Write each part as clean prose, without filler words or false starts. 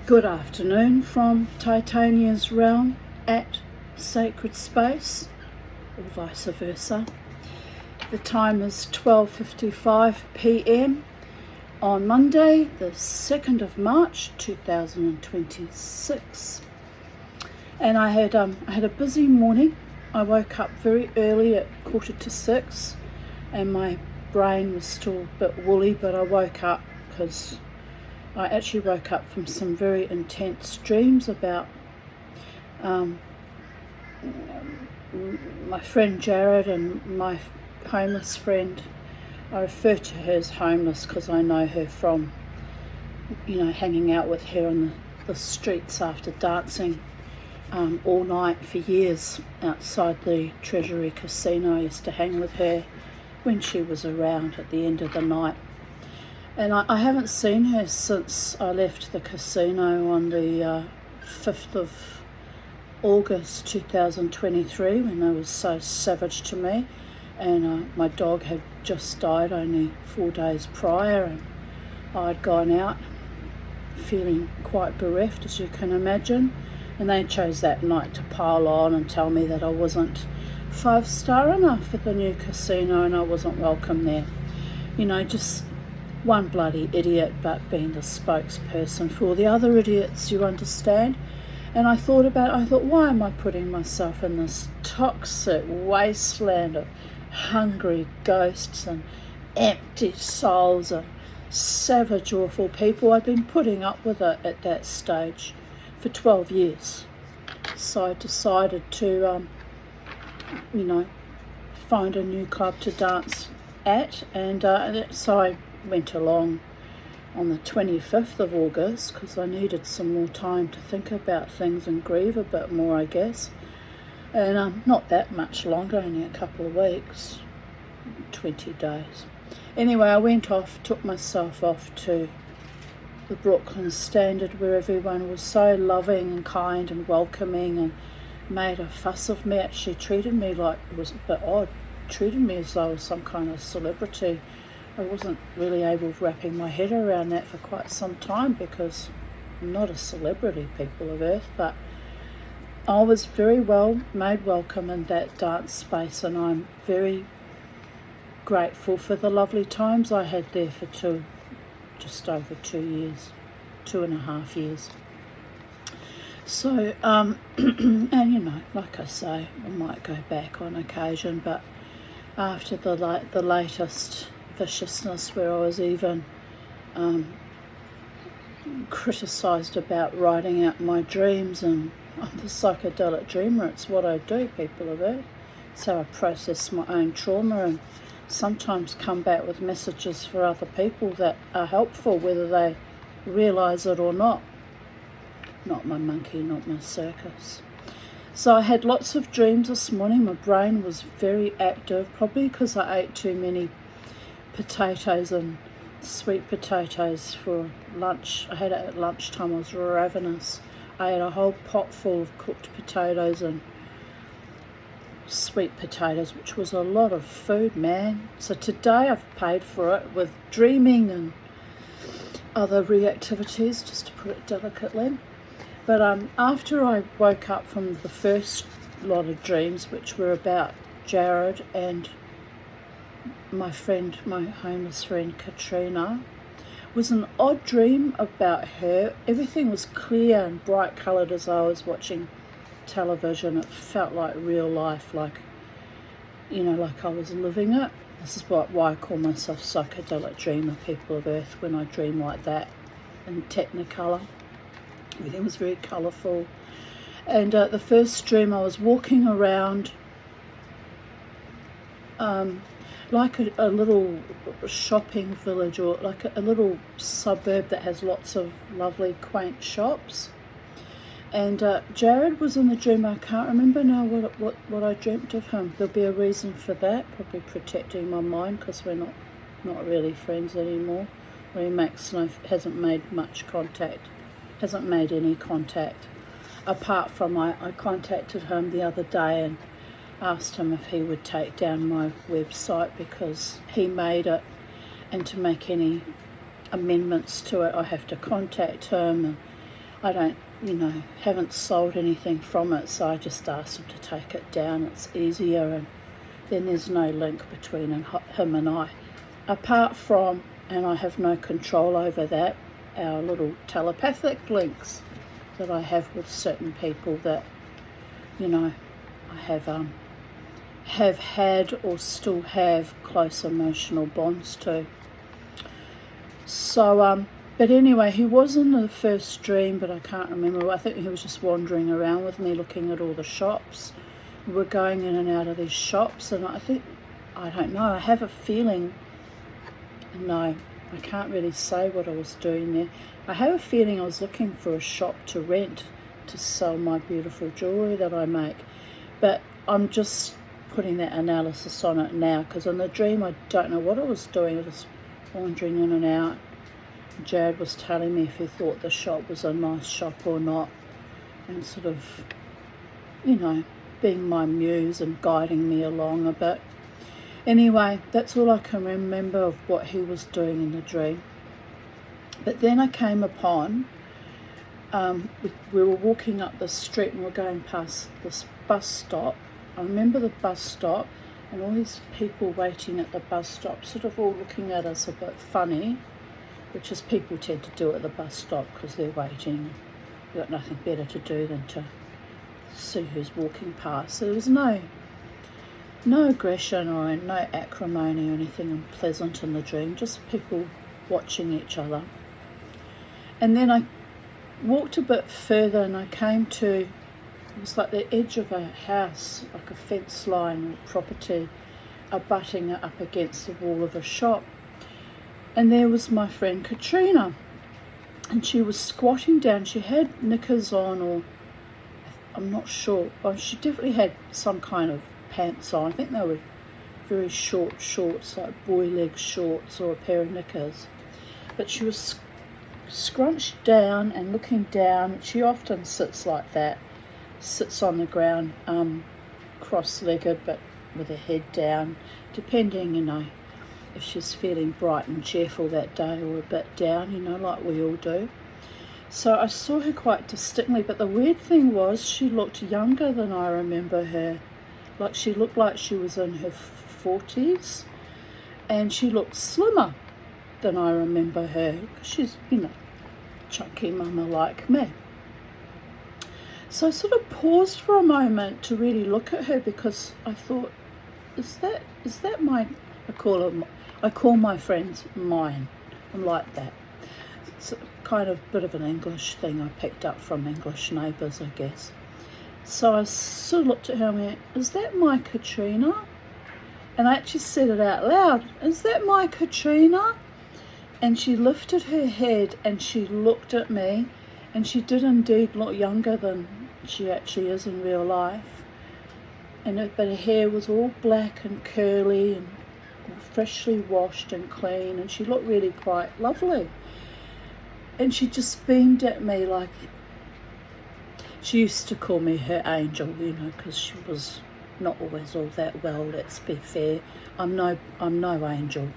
Good afternoon from Titania's realm at Sacred Space, or vice versa. The time is 12:55 p.m. on Monday, the 2nd of March 2026. And I had a busy morning. I woke up very early at 5:45, and my brain was still a bit woolly, but I woke up because I actually woke up from some very intense dreams about my friend Jared and my homeless friend. I refer to her as homeless because I know her from, hanging out with her on the streets after dancing all night for years outside the Treasury Casino. I used to hang with her when she was around at the end of the night. And I haven't seen her since I left the casino on the 5th of August 2023, when they was so savage to me. And my dog had just died only 4 days prior, and I'd gone out feeling quite bereft, as you can imagine. And they chose that night to pile on and tell me that I wasn't 5-star enough for the new casino and I wasn't welcome there. Just one bloody idiot, but being the spokesperson for all the other idiots, you understand. And I thought, why am I putting myself in this toxic wasteland of hungry ghosts and empty souls and savage, awful people? I'd been putting up with it at that stage for 12 years. So I decided to, find a new club to dance at, and so I went along on the 25th of August because I needed some more time to think about things and grieve a bit more, I guess. And not that much longer, only a couple of weeks, 20 days. Anyway, I went off, took myself off to the Brooklyn Standard, where everyone was so loving and kind and welcoming and made a fuss of me. Actually treated me like, it was a bit odd, treated me as though I was some kind of celebrity. I wasn't really able of wrapping my head around that for quite some time, because I'm not a celebrity, people of Earth, but I was very well made welcome in that dance space, and I'm very grateful for the lovely times I had there for just over 2 years, 2.5 years. So, and like I say, I might go back on occasion, but after the latest viciousness, where I was even criticised about writing out my dreams, and I'm the psychedelic dreamer. It's what I do, people of Earth. It's how I process my own trauma, and sometimes come back with messages for other people that are helpful, whether they realise it or not. Not my monkey, not my circus. So I had lots of dreams this morning. My brain was very active, probably because I ate too many potatoes and sweet potatoes for lunch. I had it at lunchtime. I was ravenous. I ate a whole pot full of cooked potatoes and sweet potatoes, which was a lot of food, man. So today I've paid for it with dreaming and other reactivities, just to put it delicately. But after I woke up from the first lot of dreams, which were about Jared and my homeless friend Katrina, was an odd dream about her. Everything was clear and bright coloured, as I was watching television. It felt like real life, like I was living it. This is why I call myself psychedelic dreamer, people of Earth, when I dream like that in Technicolor. Everything was very colourful. And the first dream, I was walking around like a little shopping village, or like a little suburb that has lots of lovely quaint shops. And Jared was in the dream. I can't remember now what I dreamt of him. There'll be a reason for that, probably protecting my mind, because we're not really friends anymore. Hasn't made any contact, apart from I contacted him the other day and asked him if he would take down my website, because he made it, and to make any amendments to it I have to contact him, I don't, haven't sold anything from it, so I just asked him to take it down. It's easier, and then there's no link between him and I. Apart from, and I have no control over that, our little telepathic links that I have with certain people that, I have had or still have close emotional bonds to. So, but anyway, he was in the first dream, but I can't remember. I think he was just wandering around with me, looking at all the shops. We were going in and out of these shops, and I don't know, I have a feeling, no, I can't really say what I was doing there. I have a feeling I was looking for a shop to rent to sell my beautiful jewellery that I make. But I'm just putting that analysis on it now, because in the dream I don't know what I was doing. I was wandering in and out. Jared was telling me if he thought the shop was a nice shop or not, and sort of, being my muse and guiding me along a bit. Anyway, that's all I can remember of what he was doing in the dream. But then I came upon, we were walking up the street and we're going past this bus stop. I remember the bus stop and all these people waiting at the bus stop, sort of all looking at us a bit funny, which is people tend to do at the bus stop because they're waiting. They've got nothing better to do than to see who's walking past. So there was no aggression or no acrimony or anything unpleasant in the dream, just people watching each other. And then I walked a bit further and I came to, it was like the edge of a house, like a fence line or property, abutting it up against the wall of a shop. And there was my friend Katrina, and she was squatting down. She had knickers on, or I'm not sure. Well, she definitely had some kind of pants on. I think they were very short shorts, like boy leg shorts or a pair of knickers. But she was scrunched down and looking down. She often sits like that, sits on the ground, cross-legged, but with her head down, depending, if she's feeling bright and cheerful that day or a bit down, like we all do. So I saw her quite distinctly, but the weird thing was she looked younger than I remember her. Like she looked like she was in her 40s, and she looked slimmer than I remember her. She's, chunky mama like me. So I sort of paused for a moment to really look at her, because I thought, is that my, I call my friends mine. I'm like that. It's kind of a bit of an English thing I picked up from English neighbours, I guess. So I sort of looked at her and went, is that my Katrina? And I actually said it out loud, is that my Katrina? And she lifted her head and she looked at me, and she did indeed look younger than she actually is in real life. But her hair was all black and curly and freshly washed and clean, and she looked really quite lovely. And she just beamed at me like, she used to call me her angel, because she was not always all that well, let's be fair. I'm no angel.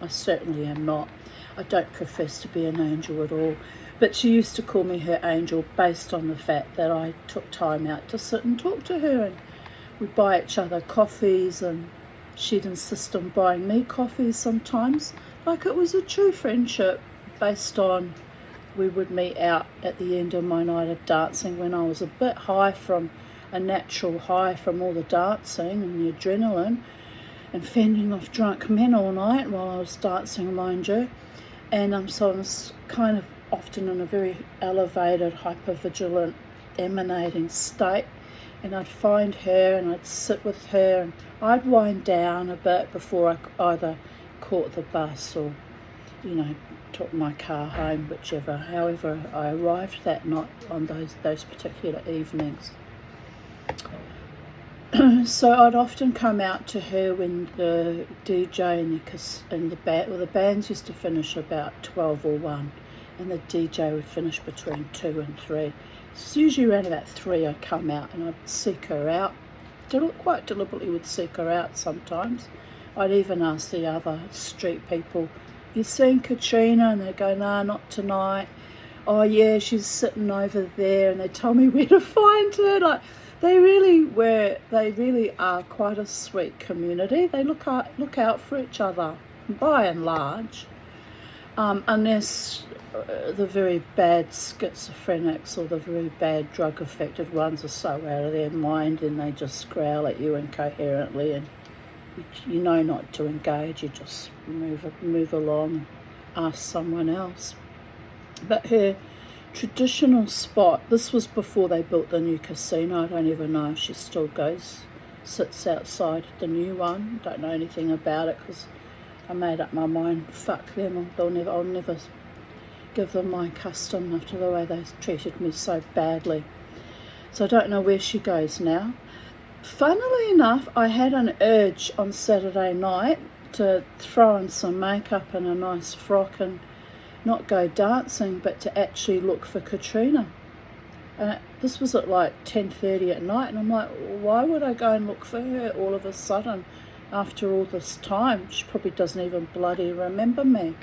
I certainly am not. I don't profess to be an angel at all. But she used to call me her angel based on the fact that I took time out to sit and talk to her, and we'd buy each other coffees, and she'd insist on buying me coffees sometimes. Like it was a true friendship based on, we would meet out at the end of my night of dancing when I was a bit high from a natural high from all the dancing and the adrenaline and fending off drunk men all night while I was dancing, mind you. And so I was kind of often in a very elevated, hypervigilant, emanating state. And I'd find her and I'd sit with her and I'd wind down a bit before I either caught the bus or, took my car home, however I arrived that night on those particular evenings. So I'd often come out to her when the DJ and the bands used to finish about 12 or 1, and the DJ would finish between 2 and 3. It's usually around about 3 I'd come out and I'd seek her out. Quite deliberately would seek her out sometimes. I'd even ask the other street people, have you seen Katrina? And they'd go, no, not tonight. oh yeah, she's sitting over there, and they tell me where to find her. Like, they really are quite a sweet community. They look out for each other, by and large, unless the very bad schizophrenics or the very bad drug affected ones are so out of their mind and they just growl at you incoherently, and you know not to engage. You just move along and ask someone else. But her traditional spot, this was before they built the new casino. I don't even know if she still sits outside the new one. Don't know anything about it because I made up my mind, fuck them, I'll never give them my custom after the way they treated me so badly. So I don't know where she goes now. Funnily enough, I had an urge on Saturday night to throw on some makeup and a nice frock and not go dancing, but to actually look for Katrina. And this was at like 10:30 at night, and I'm like, why would I go and look for her all of a sudden after all this time? She probably doesn't even bloody remember me.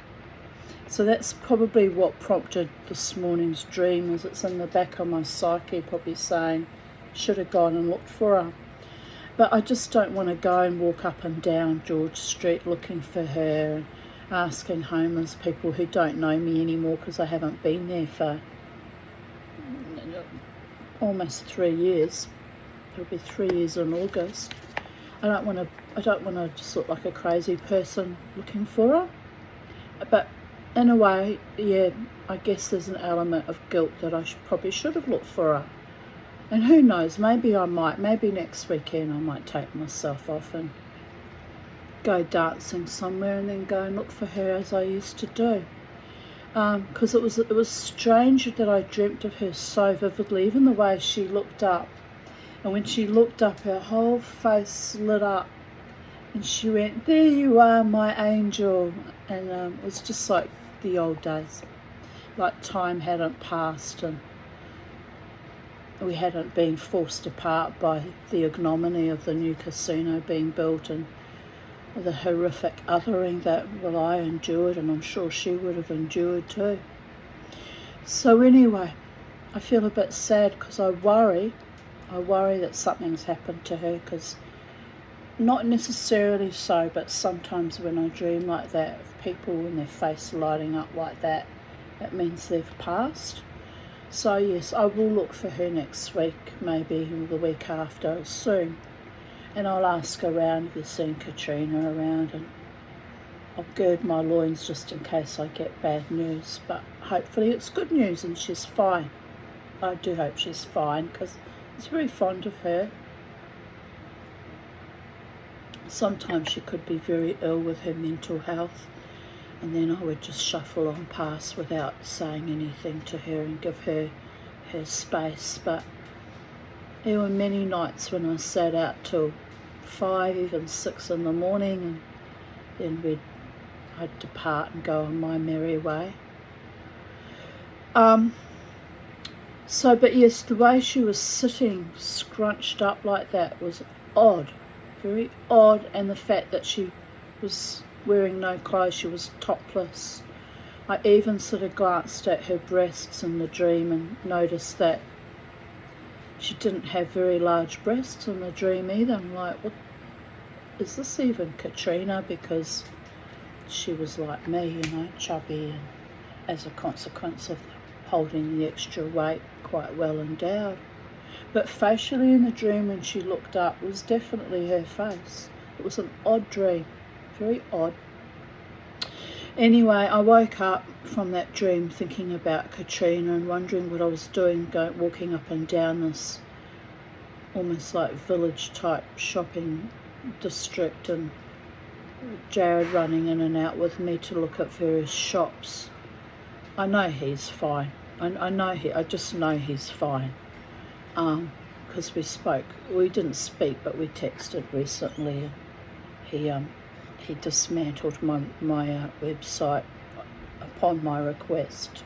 So that's probably what prompted this morning's dream, is it's in the back of my psyche, probably saying, should have gone and looked for her. But I just don't want to go and walk up and down George Street looking for her and asking homeless people who don't know me anymore, because I haven't been there for almost 3 years. It'll be 3 years in August. I don't want to just look like a crazy person looking for her. But in a way, yeah, I guess there's an element of guilt that I probably should have looked for her. And who knows, maybe next weekend I might take myself off and go dancing somewhere and then go and look for her as I used to do. Because it was strange that I dreamt of her so vividly, even the way she looked up. And when she looked up, her whole face lit up and she went, there you are, my angel. And it was just like the old days, like time hadn't passed and we hadn't been forced apart by the ignominy of the new casino being built and the horrific othering that, well, I endured, and I'm sure she would have endured too. So anyway, I feel a bit sad because I worry that something's happened to her, because not necessarily so, but sometimes when I dream like that, of people with their face lighting up like that, that means they've passed. So yes, I will look for her next week, maybe the week after, soon. And I'll ask around if you've seen Katrina around, and I'll gird my loins just in case I get bad news. But hopefully it's good news and she's fine. I do hope she's fine, because I was very fond of her. Sometimes she could be very ill with her mental health, and then I would just shuffle on past without saying anything to her and give her space. But there were many nights when I sat out till 5, even 6 in the morning, and then I'd depart and go on my merry way. But yes, the way she was sitting scrunched up like that was odd, very odd, and the fact that she was wearing no clothes, she was topless. I even sort of glanced at her breasts in the dream and noticed that she didn't have very large breasts in the dream either. I'm like, what is this, even Katrina? Because she was like me, chubby, and as a consequence of holding the extra weight, quite well endowed. But facially in the dream, when she looked up, it was definitely her face. It was an odd dream, very odd. Anyway, I woke up from that dream thinking about Katrina and wondering what I was doing, walking up and down this almost like village type shopping district, and Jared running in and out with me to look at various shops. I know he's fine. I just know he's fine. Because we didn't speak, but we texted recently. He dismantled my website upon my request.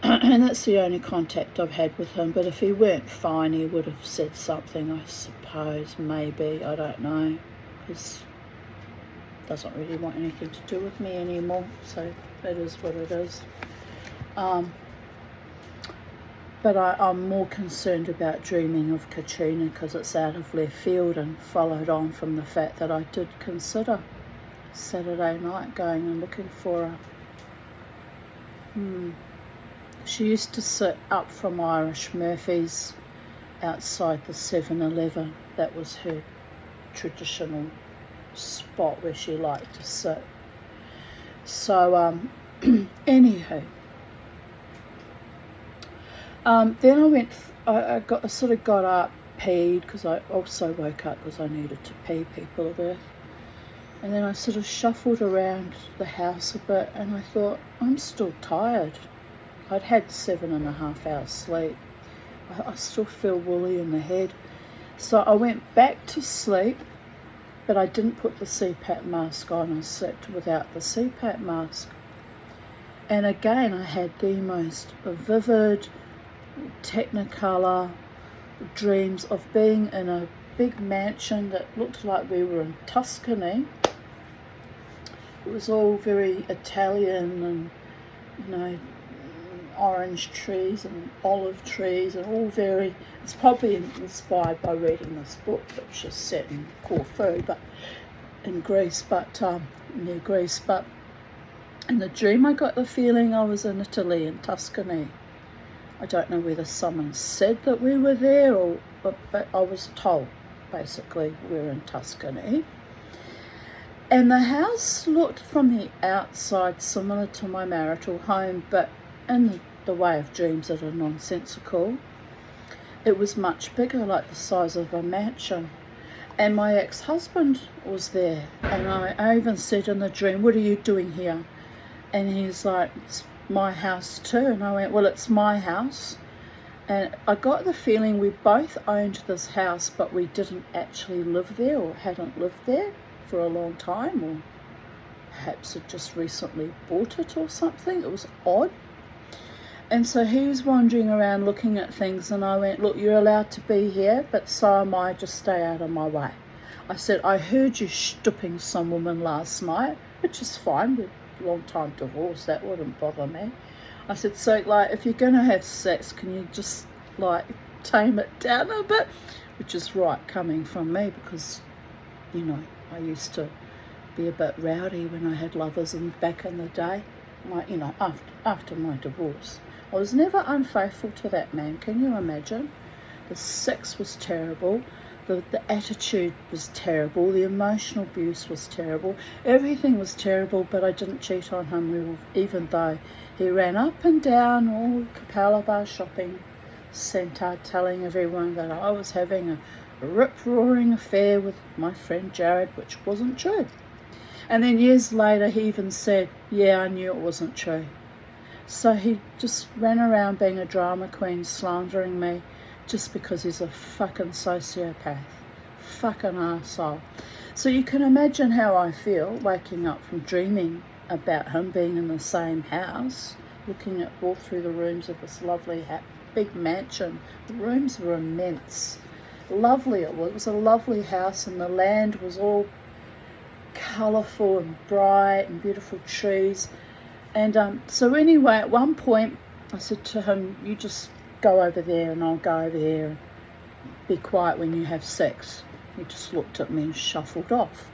And that's the only contact I've had with him. But if he weren't fine, he would have said something, I suppose, maybe, I don't know. Because he doesn't really want anything to do with me anymore. So that is what it is. But I'm more concerned about dreaming of Katrina because it's out of left field and followed on from the fact that I did consider Saturday night going and looking for her. She used to sit up from Irish Murphy's outside the 7-Eleven. That was her traditional spot where she liked to sit. So, anywho, then I sort of got up, peed, because I also woke up because I needed to pee, people of Earth. And then I sort of shuffled around the house a bit, and I thought, I'm still tired. I'd had 7.5 hours sleep. I still feel woolly in the head. So I went back to sleep, but I didn't put the CPAP mask on. I slept without the CPAP mask. And again, I had the most vivid, technicolor dreams of being in a big mansion that looked like we were in Tuscany. It was all very Italian and, you know, orange trees and olive trees and all very, it's probably inspired by reading this book, which is set in Corfu, but in Greece, but near Greece. But in the dream I got the feeling I was in Italy, in Tuscany. I don't know whether someone said that we were there, or but I was told basically we're in Tuscany. And the house looked from the outside similar to my marital home, but in the way of dreams that are nonsensical. It was much bigger, like the size of a mansion. And my ex-husband was there. And I even said in the dream, what are you doing here? And he's like, it's my house too. And I went, well, it's my house. And I got the feeling we both owned this house, but we didn't actually live there, or hadn't lived there for a long time, or perhaps had just recently bought it or something. It was odd. And so he was wandering around looking at things, and I went, look, you're allowed to be here, but so am I, just stay out of my way. I said, I heard you stooping some woman last night, which is fine, we're a long time divorced, that wouldn't bother me. I said, so like, if you're going to have sex, can you just like tame it down a bit? Which is right coming from me, because, you know, I used to be a bit rowdy when I had lovers back in the day, like, you know, after my divorce. I was never unfaithful to that man, can you imagine? The sex was terrible, the attitude was terrible, the emotional abuse was terrible, everything was terrible, but I didn't cheat on him, even though he ran up and down all Capella shopping centre telling everyone that I was having a rip-roaring affair with my friend Jared, which wasn't true. And then years later he even said, yeah, I knew it wasn't true. So he just ran around being a drama queen, slandering me, just because he's a fucking sociopath, fucking arsehole. So you can imagine how I feel waking up from dreaming about him being in the same house, looking at all through the rooms of this lovely big mansion. The rooms were immense. Lovely it was. It was a lovely house, and the land was all colourful and bright and beautiful trees. And so anyway, at one point I said to him, you just go over there and I'll go over here and be quiet when you have sex. He just looked at me and shuffled off.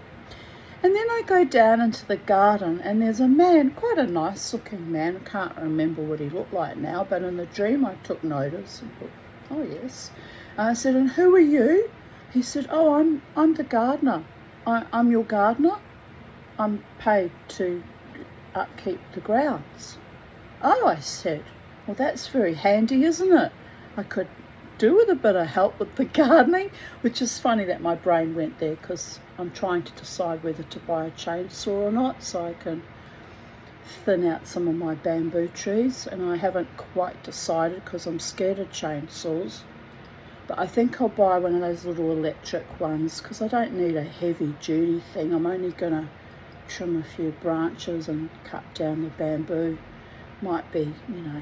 And then I go down into the garden, and there's a man, quite a nice looking man. I can't remember what he looked like now, but in the dream I took notice and thought, oh yes. I said, and who are you? He said, oh, I'm the gardener. I'm your gardener. I'm paid to upkeep the grounds. Oh, I said, well, that's very handy, isn't it? I could do with a bit of help with the gardening, which is funny that my brain went there, because I'm trying to decide whether to buy a chainsaw or not so I can thin out some of my bamboo trees, and I haven't quite decided because I'm scared of chainsaws. But I think I'll buy one of those little electric ones, because I don't need a heavy duty thing. I'm only going to trim a few branches and cut down the bamboo. Might be, you know,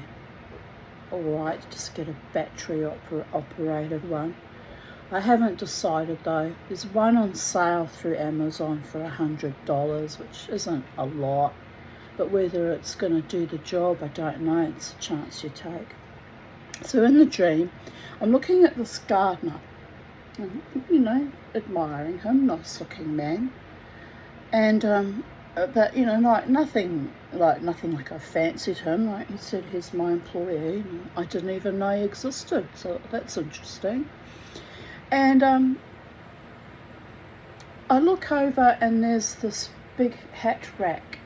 alright, just get a battery operated one. I haven't decided though. There's one on sale through Amazon for $100, which isn't a lot, but whether it's going to do the job, I don't know. It's a chance you take. So in the dream, I'm looking at this gardener and, you know, admiring him, nice looking man. And, but, you know, nothing like I fancied him. Like he said, he's my employee. And I didn't even know he existed. So that's interesting. And I look over and there's this big hat rack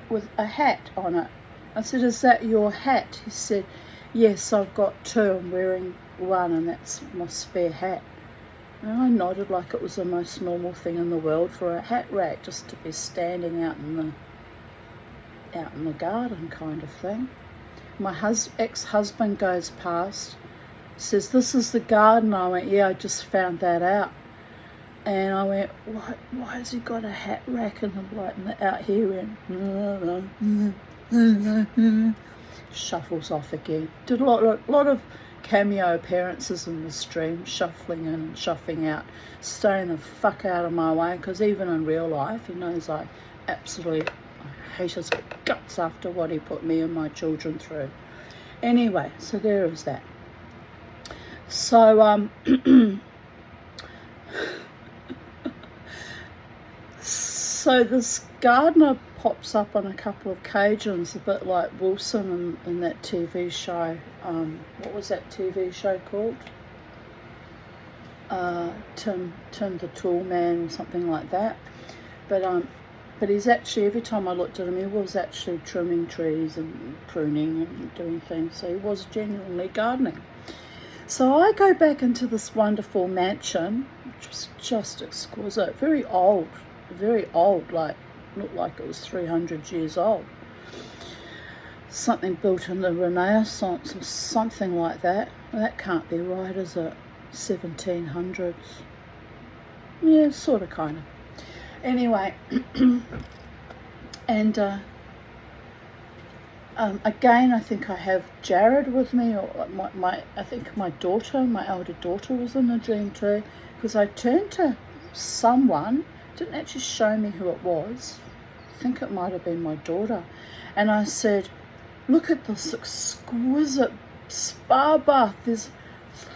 with a hat on it. I said, is that your hat? He said, yes, I've got two. I'm wearing one and that's my spare hat. And I nodded like it was the most normal thing in the world for a hat rack just to be standing out in the garden kind of thing. My ex-husband goes past, says, this is the garden. I went, yeah, I just found that out. And I went, why has he got a hat rack out here? And shuffles off again. Did a lot of cameo appearances in the stream, shuffling in and shuffling out, staying the fuck out of my way, because even in real life, he knows I hate his guts after what he put me and my children through. Anyway, so there is that. So, so this gardener pops up on a couple of occasions, a bit like Wilson in that TV show. What was that TV show called? Tim the Tool Man or something like that. But he's actually, every time I looked at him, he was actually trimming trees and pruning and doing things. So he was genuinely gardening. So I go back into this wonderful mansion, which was just exquisite, very old, like looked like it was 300 years old. Something built in the Renaissance or something like that. Well, that can't be right, is it? 1700s. Yeah, sort of, kind of. Anyway, and again, I think I have Jared with me, or I think my elder daughter was in the dream too, because I turned to someone, didn't actually show me who it was. I think it might have been my daughter. And I said, look at this exquisite spa bath. There's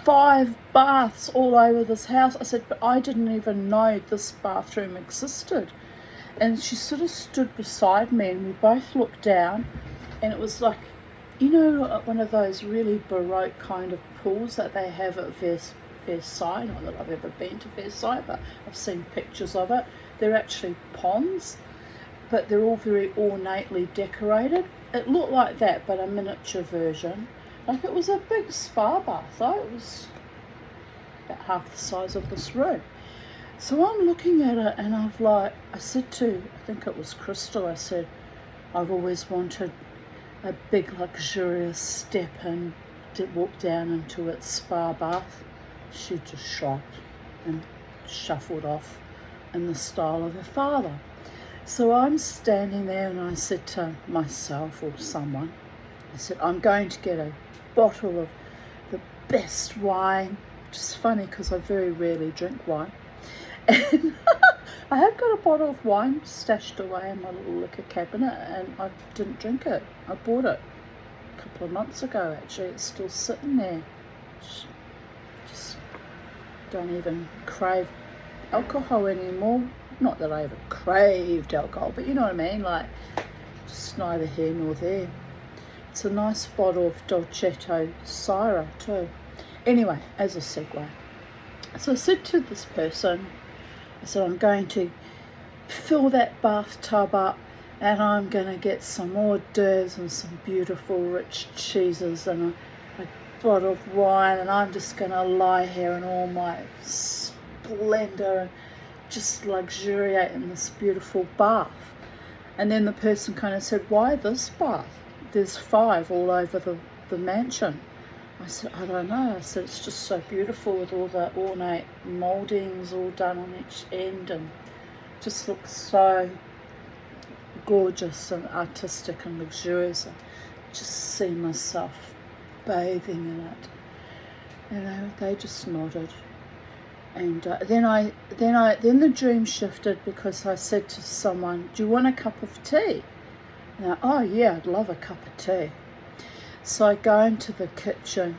5 baths all over this house. I said, but I didn't even know this bathroom existed. And she sort of stood beside me and we both looked down, and it was like, you know, one of those really Baroque kind of pools that they have at Versailles. Not that I've ever been to Versailles, but I've seen pictures of it. They're actually ponds, but they're all very ornately decorated. It looked like that, but a miniature version. Like it was a big spa bath, though. It was about half the size of this room. So I'm looking at it and I said to, I think it was Crystal, I said, I've always wanted a big luxurious step and to walk down into its spa bath. She just shrugged and shuffled off in the style of her father. So I'm standing there and I said to myself or someone, I said, I'm going to get a bottle of the best wine, which is funny because I very rarely drink wine. And I have got a bottle of wine stashed away in my little liquor cabinet and I didn't drink it. I bought it a couple of months ago actually. It's still sitting there. Just don't even crave alcohol anymore. Not that I ever craved alcohol, but you know what I mean, like just neither here nor there. It's a nice bottle of Dolcetto Syrah too. Anyway, as a segue. So I said to this person, I said, I'm going to fill that bathtub up and I'm going to get some hors d'oeuvres and some beautiful rich cheeses and a bottle of wine, and I'm just going to lie here in all my splendor and just luxuriate in this beautiful bath. And then the person kind of said, why this bath? There's 5 all over the mansion. I said, I don't know. I said, it's just so beautiful with all the ornate mouldings all done on each end and just looks so gorgeous and artistic and luxurious. I just see myself bathing in it. And they just nodded. And then the dream shifted because I said to someone, do you want a cup of tea? And oh yeah, I'd love a cup of tea. So I go into the kitchen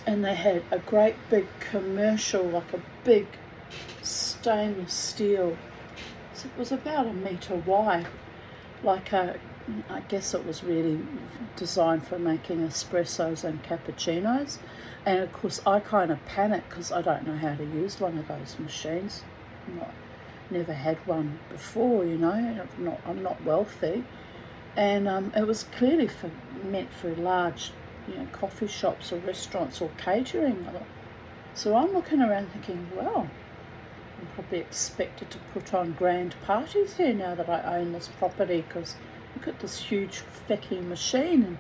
and they had a great big commercial, like a big stainless steel. So it was about 1 metre wide, I guess it was really designed for making espressos and cappuccinos. And of course I kind of panicked because I don't know how to use one of those machines. Never had one before, you know. I'm not wealthy, and it was clearly meant for large, you know, coffee shops or restaurants or catering. So I'm looking around thinking, well, I'm probably expected to put on grand parties here now that I own this property, because look at this huge fucking machine.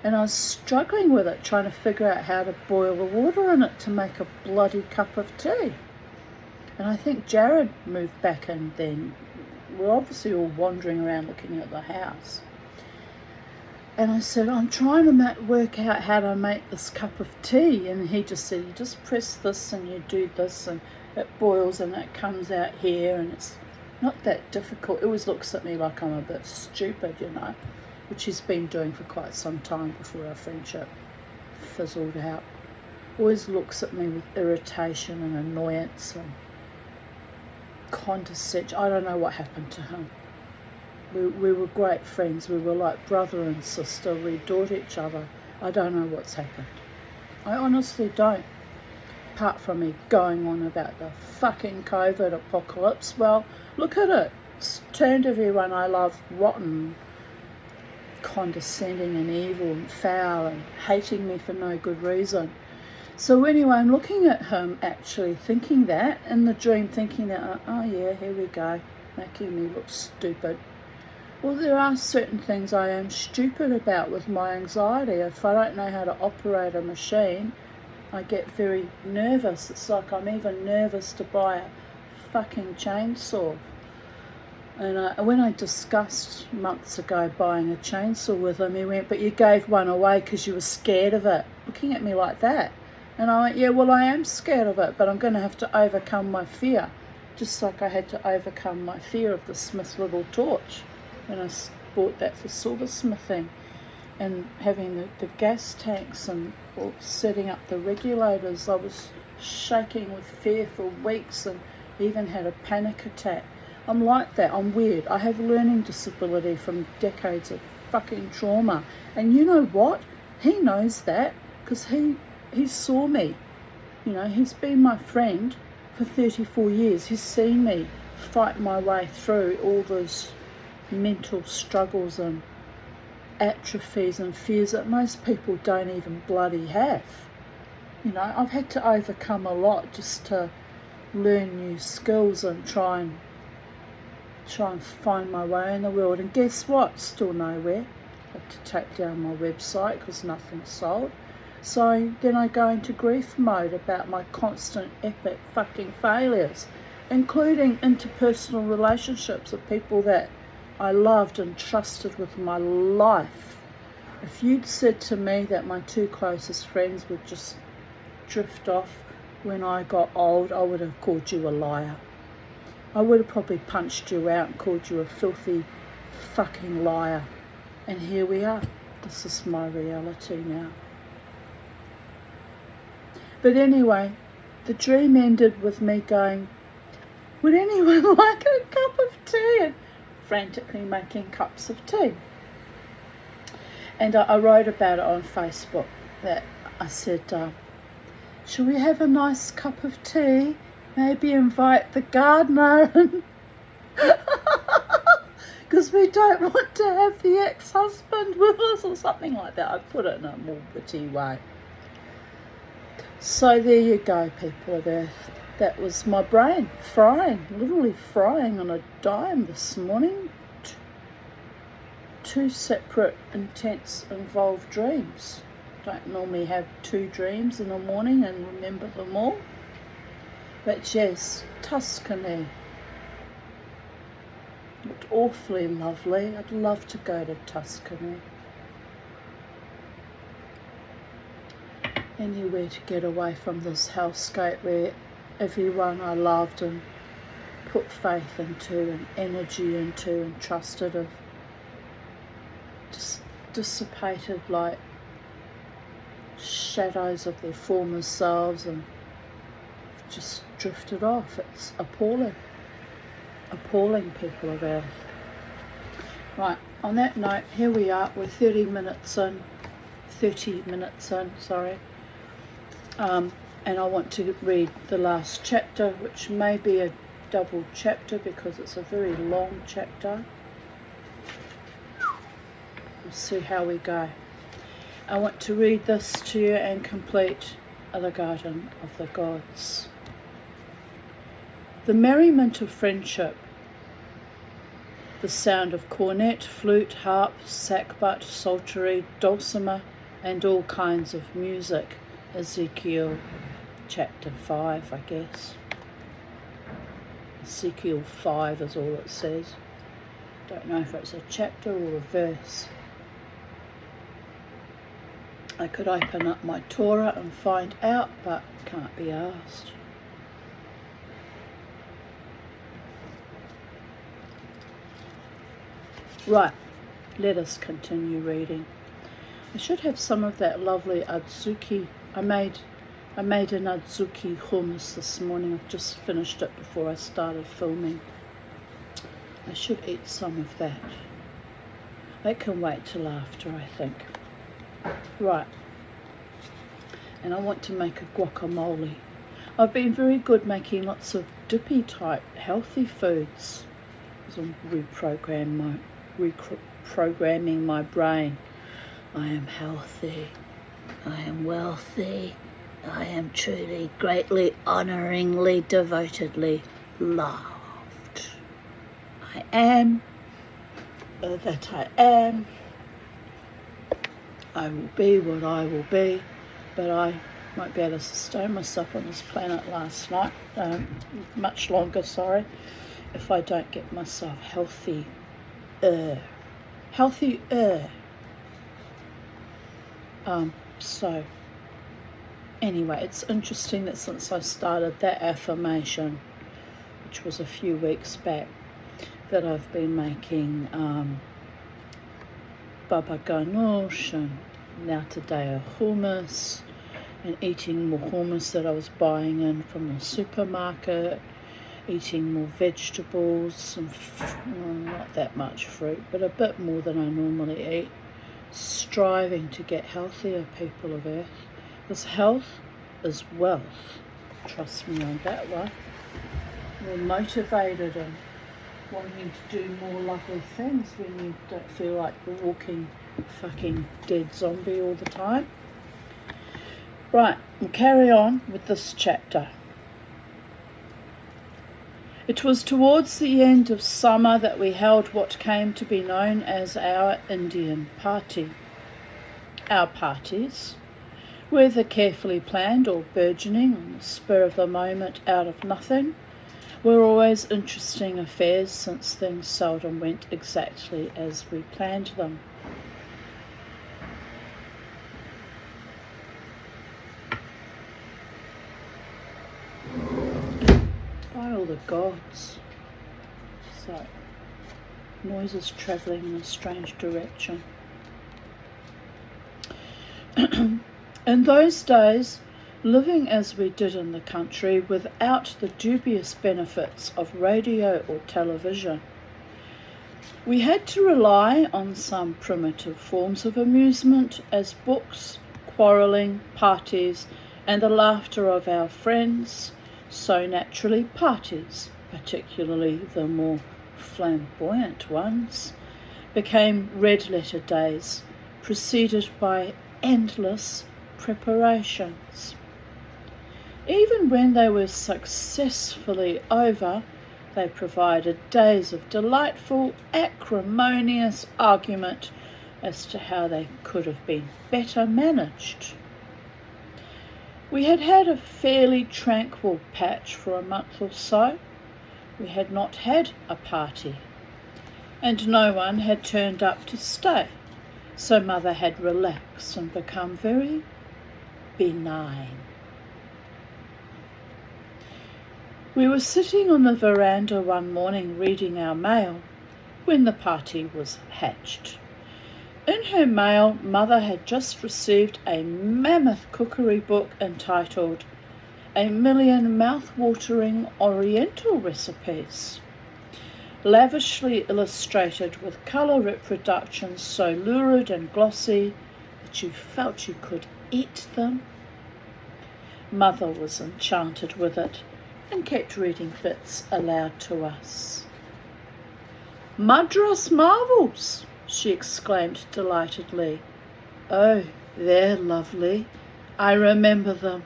And I was struggling with it, trying to figure out how to boil the water in it to make a bloody cup of tea. And I think Jared moved back in then. We're obviously all wandering around looking at the house. And I said, I'm trying to work out how to make this cup of tea. And he just said, you just press this and you do this and it boils and it comes out here, and it's not that difficult. He always looks at me like I'm a bit stupid, you know, which he's been doing for quite some time before our friendship fizzled out. Always looks at me with irritation and annoyance and condescension. I don't know what happened to him. We were great friends. We were like brother and sister. We adored each other. I don't know what's happened. I honestly don't. Apart from me going on about the fucking COVID apocalypse. Well, look at it. It's turned everyone I love rotten, condescending and evil and foul and hating me for no good reason. So anyway, I'm looking at him actually thinking that, in the dream thinking that, oh yeah, here we go, making me look stupid. Well, there are certain things I am stupid about with my anxiety. If I don't know how to operate a machine, I get very nervous. It's like I'm even nervous to buy a fucking chainsaw. And when I discussed months ago buying a chainsaw with him, he went, but you gave one away because you were scared of it. Looking at me like that. And I went, yeah, well, I am scared of it, but I'm going to have to overcome my fear. Just like I had to overcome my fear of the Smith little torch when I bought that for silversmithing, and having the gas tanks and setting up the regulators. I was shaking with fear for weeks and even had a panic attack. I'm like that. I'm weird. I have learning disability from decades of fucking trauma. And you know what? He knows that because he saw me. You know, he's been my friend for 34 years. He's seen me fight my way through all those mental struggles and atrophies and fears that most people don't even bloody have. You know, I've had to overcome a lot just to learn new skills and try and find my way in the world. And guess what? Still nowhere. I had to take down my website because nothing's sold. So then I go into grief mode about my constant epic fucking failures, including interpersonal relationships with people that I loved and trusted with my life. If you'd said to me that my two closest friends would just drift off when I got old, I would have called you a liar. I would have probably punched you out and called you a filthy fucking liar. And here we are. This is my reality now. But anyway, the dream ended with me going, would anyone like a cup of tea? And frantically making cups of tea. And I wrote about it on Facebook, that I said, shall we have a nice cup of tea? Maybe invite the gardener, because we don't want to have the ex-husband with us, or something like that. I put it in a more witty way. So there you go, people of Earth. That was my brain frying, literally frying on a dime this morning. Two separate, intense, involved dreams. Don't normally have two dreams in the morning and remember them all. But yes, Tuscany. Looked awfully lovely. I'd love to go to Tuscany. Anywhere to get away from this hellscape where everyone I loved and put faith into and energy into and trusted have just dissipated like shadows of their former selves and just drifted off. It's appalling. Appalling, people of Earth. Right, on that note, here we are. We're 30 minutes in, sorry. And I want to read the last chapter, which may be a double chapter because it's a very long chapter. We'll see how we go. I want to read this to you and complete the Garden of the Gods. The merriment of friendship, the sound of cornet, flute, harp, sackbut, psaltery, dulcimer, and all kinds of music. Ezekiel chapter 5, I guess. Ezekiel 5 is all it says. Don't know if it's a chapter or a verse. I could open up my Torah and find out, but can't be asked. Right, let us continue reading. I should have some of that lovely adzuki. I made an adzuki hummus this morning. I've just finished it before I started filming. I should eat some of that. That can wait till after, I think. Right. And I want to make a guacamole. I've been very good making lots of dippy type healthy foods. I'm reprogramming my brain. I am healthy. I am wealthy. I am truly, greatly, honouringly, devotedly loved. I am that I am. I will be what I will be, but I won't be able to sustain myself on this planet much longer, if I don't get myself healthier. So anyway, it's interesting that since I started that affirmation, which was a few weeks back, that I've been making baba ganoush and now today a hummus, and eating more hummus that I was buying in from the supermarket, eating more vegetables, and not that much fruit, but a bit more than I normally eat, striving to get healthier, people of Earth. Because health is wealth. Trust me on that one. We're motivated and wanting to do more lovely things when you don't feel like a walking fucking dead zombie all the time. Right, we'll carry on with this chapter. It was towards the end of summer that we held what came to be known as our Indian party. Our parties, whether carefully planned or burgeoning on the spur of the moment out of nothing, were always interesting affairs, since things seldom went exactly as we planned them. By all the gods. So, noises travelling in a strange direction. In those days, living as we did in the country without the dubious benefits of radio or television, we had to rely on some primitive forms of amusement as books, quarrelling, parties, and the laughter of our friends. So naturally parties, particularly the more flamboyant ones, became red-letter days, preceded by endless preparations. Even when they were successfully over, they provided days of delightful, acrimonious argument as to how they could have been better managed. We had had a fairly tranquil patch for a month or so. We had not had a party, and no one had turned up to stay, so Mother had relaxed and become very benign. We were sitting on the veranda one morning reading our mail when the party was hatched. In her mail, Mother had just received a mammoth cookery book entitled "A Million Mouth-Watering Oriental Recipes," lavishly illustrated with colour reproductions so lurid and glossy that you felt you could eat them. Mother was enchanted with it and kept reading bits aloud to us. "Madras marvels!" she exclaimed delightedly. "Oh, they're lovely. I remember them.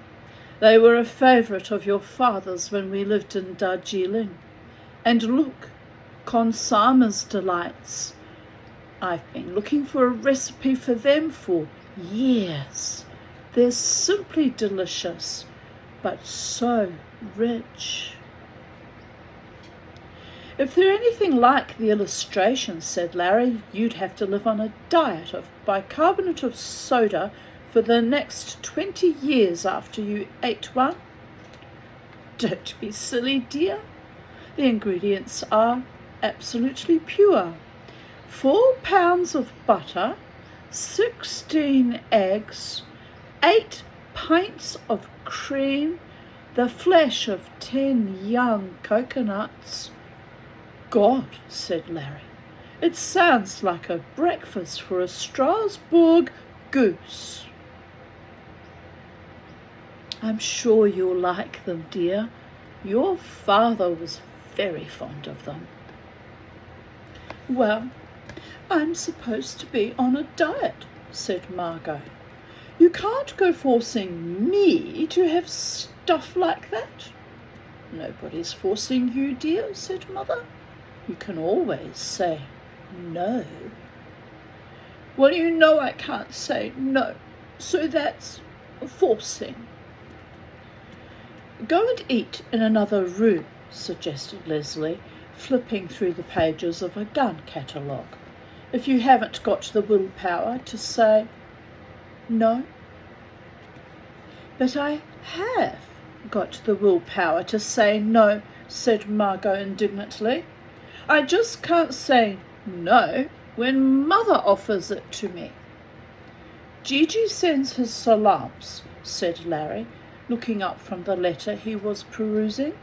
They were a favourite of your father's when we lived in Darjeeling. And look, Consama's delights. I've been looking for a recipe for them for years. They're simply delicious, but so rich." "If they're anything like the illustrations," said Larry, "you'd have to live on a diet of bicarbonate of soda for the next 20 years after you ate one." "Don't be silly, dear. The ingredients are absolutely pure. 4 pounds of butter, 16 eggs, 8 pints of cream, the flesh of 10 young coconuts." "God," said Larry, "it sounds like a breakfast for a Strasbourg goose." "I'm sure you'll like them, dear. Your father was very fond of them." "Well, I'm supposed to be on a diet," said Margot. "You can't go forcing me to have stuff like that." "Nobody's forcing you, dear," said Mother. "You can always say no." "Well, you know I can't say no, so that's forcing." "Go and eat in another room," suggested Leslie, flipping through the pages of a gun catalogue, "if you haven't got the willpower to say no." "But I have got the willpower to say no," said Margot indignantly. "I just can't say no when Mother offers it to me." "Gigi sends his salams," said Larry, looking up from the letter he was perusing.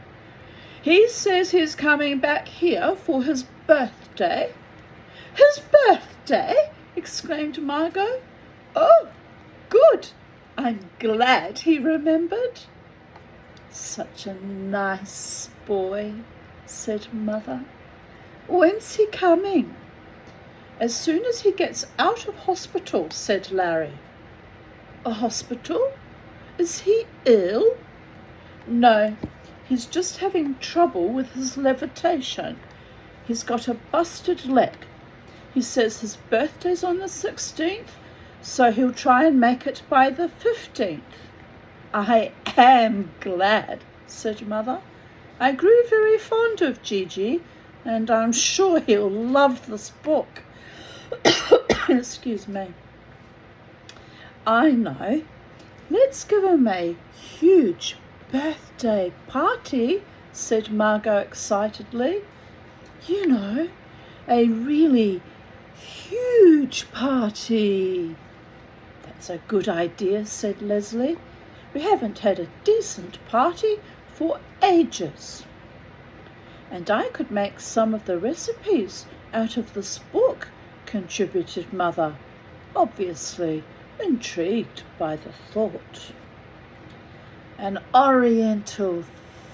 "He says he's coming back here for his birthday." "His birthday!" exclaimed Margot. "Oh, good. I'm glad he remembered." "Such a nice boy," said Mother. "When's he coming?" "As soon as he gets out of hospital," said Larry. "A hospital? Is he ill?" "No, he's just having trouble with his levitation. He's got a busted leg. He says his birthday's on the 16th, so he'll try and make it by the 15th. "I am glad," said Mother. "I grew very fond of Gigi, and I'm sure he'll love this book." Excuse me. "I know. Let's give him a huge birthday party," said Margot excitedly. "You know, a really huge party." "That's a good idea," said Leslie. "We haven't had a decent party for ages." "And I could make some of the recipes out of this book," contributed Mother, obviously intrigued by the thought. "An Oriental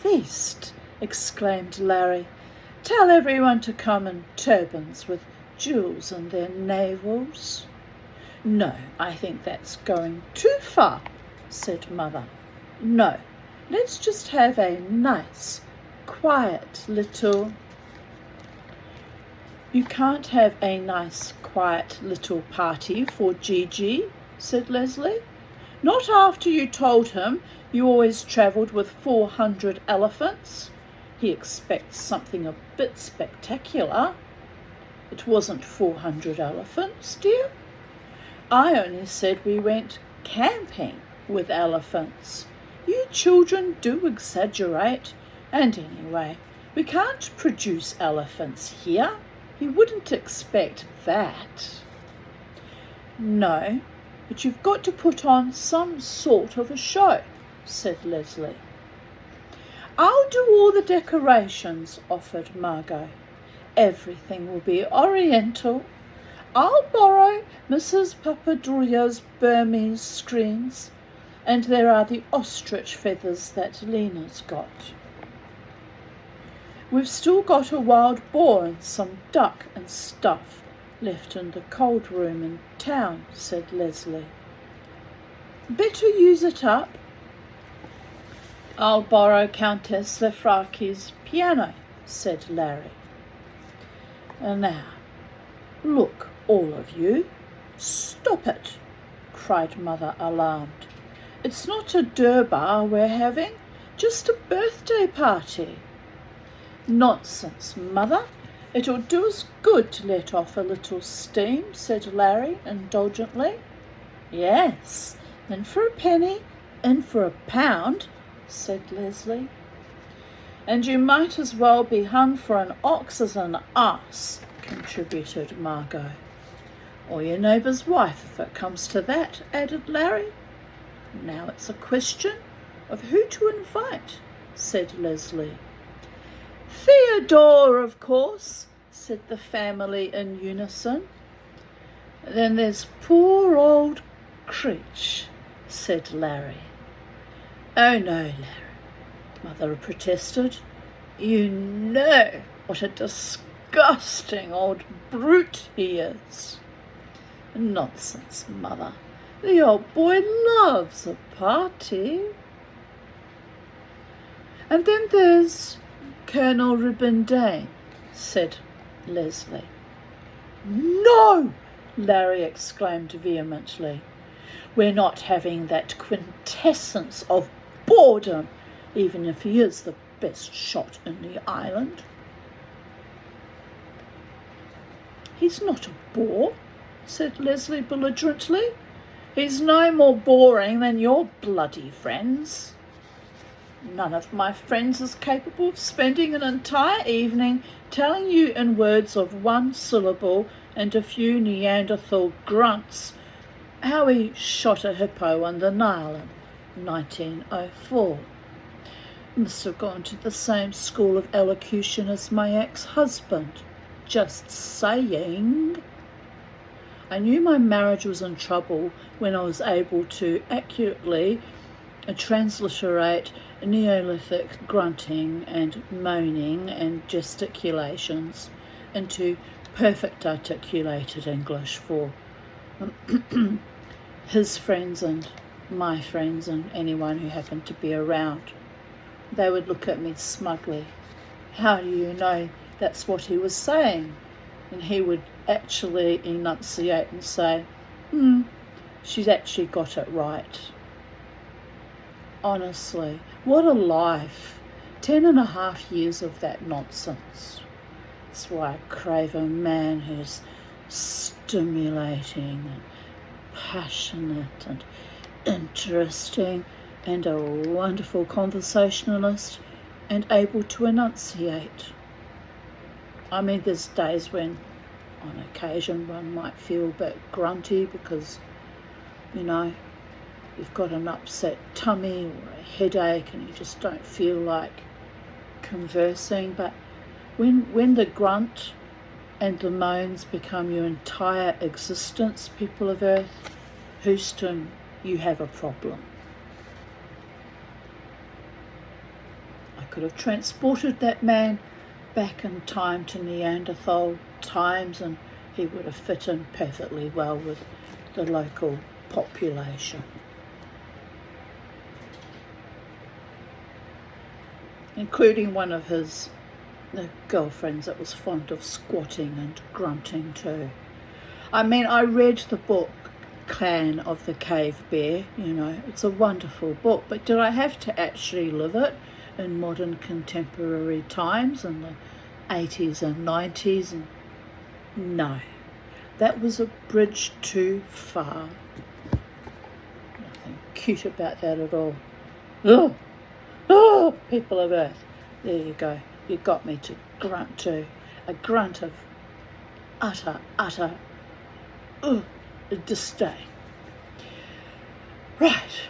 feast!" exclaimed Larry. "Tell everyone to come in turbans with jewels in their navels." "No, I think that's going too far," said Mother. "No, let's just have a nice, quiet little—" "You can't have a nice, quiet little party for Gigi," said Leslie. "Not after you told him you always travelled with 400 elephants. He expects something a bit spectacular." "It wasn't 400 elephants, dear. I only said we went camping with elephants. You children do exaggerate. And anyway, we can't produce elephants here. You wouldn't expect that." No, but you've got to put on some sort of a show, said Leslie. I'll do all the decorations, offered Margot. Everything will be oriental. I'll borrow Mrs. Papadouria's Burmese screens, and there are the ostrich feathers that Lena's got. We've still got a wild boar and some duck and stuff left in the cold room in town, said Leslie. Better use it up. I'll borrow Countess Lefraki's piano, said Larry. And now, look, all of you, stop it, cried Mother, alarmed. It's not a durbar we're having, just a birthday party. Nonsense, Mother. It'll do us good to let off a little steam, said Larry indulgently. Yes, in for a penny, in for a pound, said Leslie. And you might as well be hung for an ox as an ass, contributed Margot. Or your neighbour's wife, if it comes to that, added Larry. Now it's a question of who to invite, said Leslie. Theodore, of course, said the family in unison. Then there's poor old Creech, said Larry. Oh no, Larry, Mother protested. You know what a disgusting old brute he is. Nonsense, Mother. The old boy loves a party. And then there's Colonel Ribbondane, said Leslie. No, Larry exclaimed vehemently. We're not having that quintessence of boredom, even if he is the best shot in the island. He's not a bore, said Leslie belligerently. He's no more boring than your bloody friends. None of my friends is capable of spending an entire evening telling you in words of one syllable and a few Neanderthal grunts how he shot a hippo on the Nile in 1904. Must have gone to the same school of elocution as my ex-husband. Just saying. I knew my marriage was in trouble when I was able to accurately transliterate Neolithic grunting and moaning and gesticulations into perfect articulated English for his friends and my friends and anyone who happened to be around. They would look at me smugly. How do you know that's what he was saying? And he would actually enunciate and say, she's actually got it right. Honestly, what a life. 10.5 years of that nonsense. That's why I crave a man who's stimulating and passionate and interesting and a wonderful conversationalist and able to enunciate. I mean, there's days when on occasion one might feel a bit grunty because, you know, you've got an upset tummy or a headache and you just don't feel like conversing. But when the grunt and the moans become your entire existence, people of Earth, Houston, you have a problem. I could have transported that man back in time to Neanderthal times and he would have fit in perfectly well with the local population. Including one of his girlfriends that was fond of squatting and grunting too. I mean, I read the book Clan of the Cave Bear, you know, it's a wonderful book, but did I have to actually live it in modern contemporary times in the 80s and 90s? And no, that was a bridge too far. Nothing cute about that at all. Ugh. Oh, people of Earth, there you go. You got me to grunt too. A grunt of utter, disdain. Right.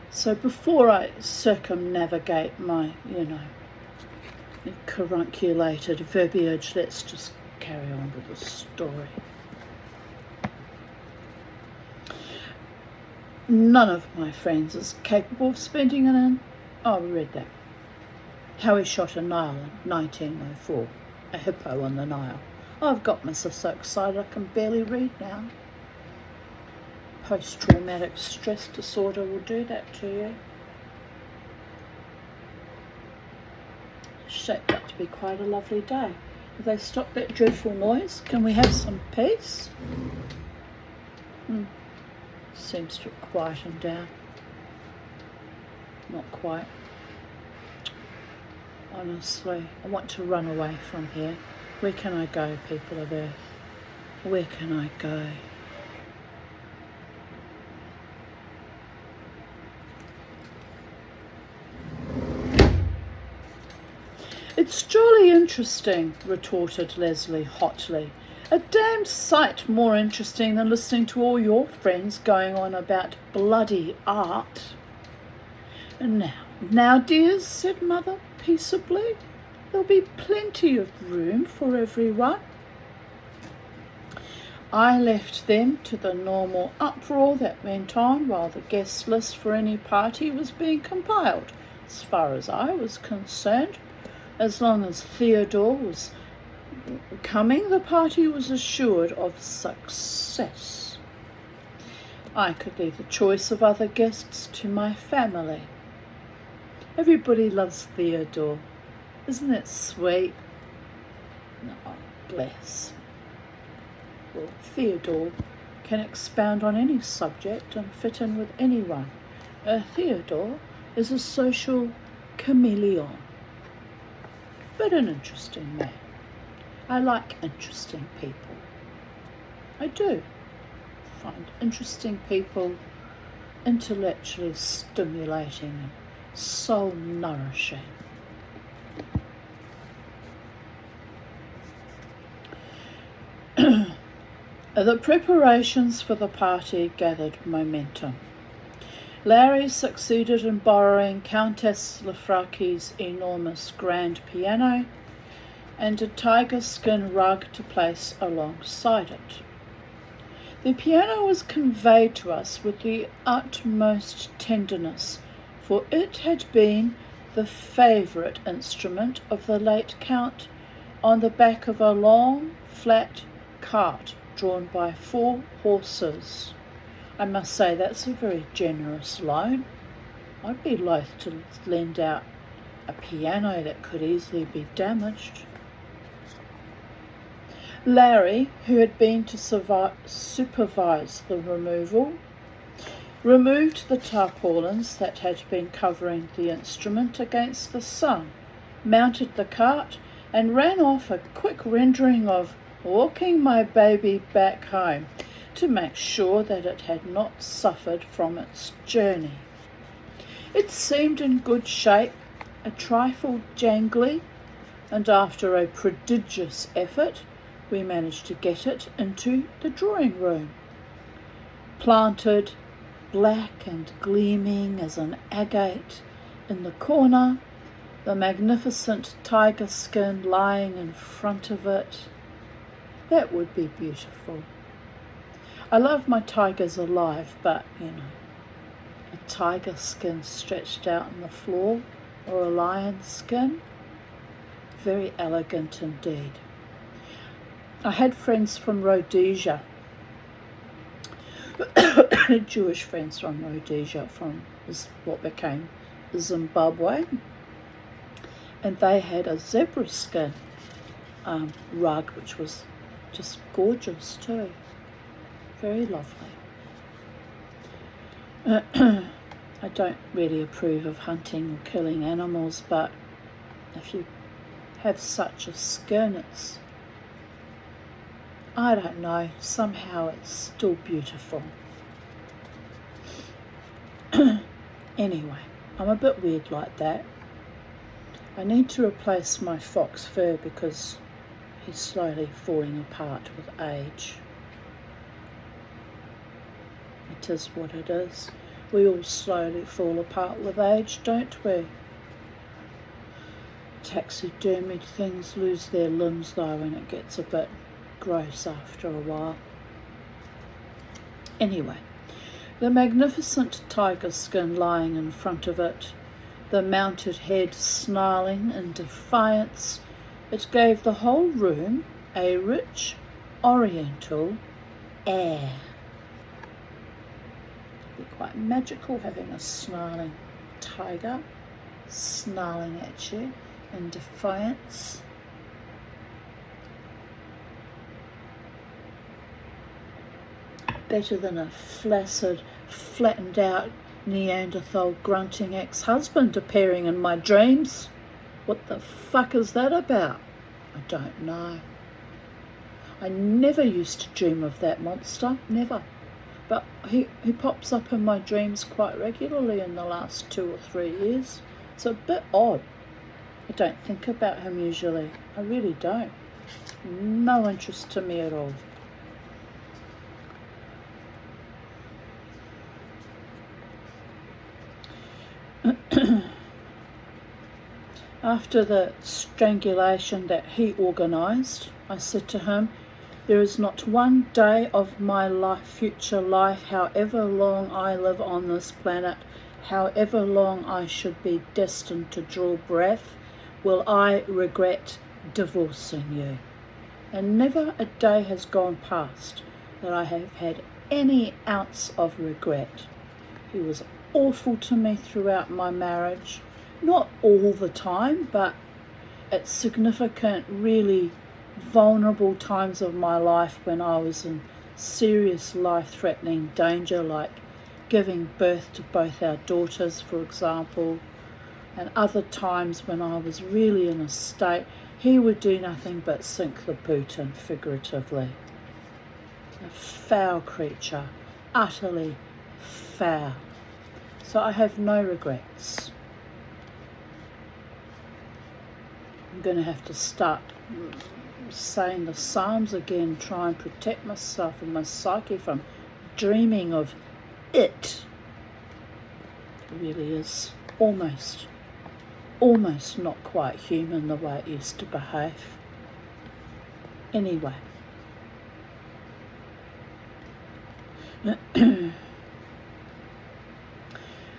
So before I circumnavigate my, carunculated verbiage, let's just carry on with the story. None of my friends is capable of spending we read that. How he shot a Nile in 1904, a hippo on the Nile. I've got myself so excited I can barely read now. Post-traumatic stress disorder will do that to you. Shaped up to be quite a lovely day. Have they stopped that dreadful noise? Can we have some peace? Seems to have quietened down. Not quite. Honestly, I want to run away from here. Where can I go, people of Earth? Where can I go? It's jolly interesting, retorted Leslie hotly. A damned sight more interesting than listening to all your friends going on about bloody art. Now, dears, said Mother peaceably, there'll be plenty of room for everyone. I left them to the normal uproar that went on while the guest list for any party was being compiled. As far as I was concerned, as long as Theodore was coming, the party was assured of success. I could leave the choice of other guests to my family. Everybody loves Theodore. Isn't it sweet? Oh, bless. Well, Theodore can expound on any subject and fit in with anyone. Theodore is a social chameleon, but an interesting man. I like interesting people. I do find interesting people intellectually stimulating and soul nourishing. The preparations for the party gathered momentum. Larry succeeded in borrowing Countess Lafraki's enormous grand piano and a tiger skin rug to place alongside it. The piano was conveyed to us with the utmost tenderness, for it had been the favourite instrument of the late Count on the back of a long, flat cart drawn by 4 horses. I must say that's a very generous loan. I'd be loath to lend out a piano that could easily be damaged. Larry, who had been to supervise the removal, removed the tarpaulins that had been covering the instrument against the sun, mounted the cart, and ran off a quick rendering of Walking My Baby Back Home to make sure that it had not suffered from its journey. It seemed in good shape, a trifle jangly, and after a prodigious effort, we managed to get it into the drawing room. Planted, black and gleaming as an agate, in the corner, the magnificent tiger skin lying in front of it. That would be beautiful. I love my tigers alive, but, a tiger skin stretched out on the floor, or a lion's skin, very elegant indeed. I had friends from Rhodesia, Jewish friends from Rhodesia, from what became Zimbabwe, and they had a zebra skin rug, which was just gorgeous too. Very lovely. I don't really approve of hunting or killing animals, but if you have such a skin, it's, I don't know, somehow it's still beautiful. Anyway, I'm a bit weird like that. I need to replace my fox fur because he's slowly falling apart with age. It is what it is. We all slowly fall apart with age, don't we? Taxidermied things lose their limbs though, and it gets a bit gross after a while. Anyway, the magnificent tiger skin lying in front of it, the mounted head snarling in defiance, it gave the whole room a rich oriental air. It'd be quite magical having a snarling tiger snarling at you in defiance. Better than a flaccid, flattened out Neanderthal grunting ex-husband appearing in my dreams. What the fuck is that about? I don't know. I never used to dream of that monster, never. But he pops up in my dreams quite regularly in the last 2 or 3 years. It's a bit odd. I don't think about him usually. I really don't. No interest to me at all. After the strangulation that he organised, I said to him, there is not one day of my life, future life, however long I live on this planet, however long I should be destined to draw breath, will I regret divorcing you. And never a day has gone past that I have had any ounce of regret. He was awful to me throughout my marriage. Not all the time, but at significant, really vulnerable times of my life when I was in serious life-threatening danger, like giving birth to both our daughters, for example, and other times when I was really in a state, he would do nothing but sink the boot in, figuratively. A foul creature, utterly foul. So I have no regrets. I'm going to have to start saying the Psalms again, try and protect myself and my psyche from dreaming of it. It really is almost not quite human the way it used to behave. Anyway.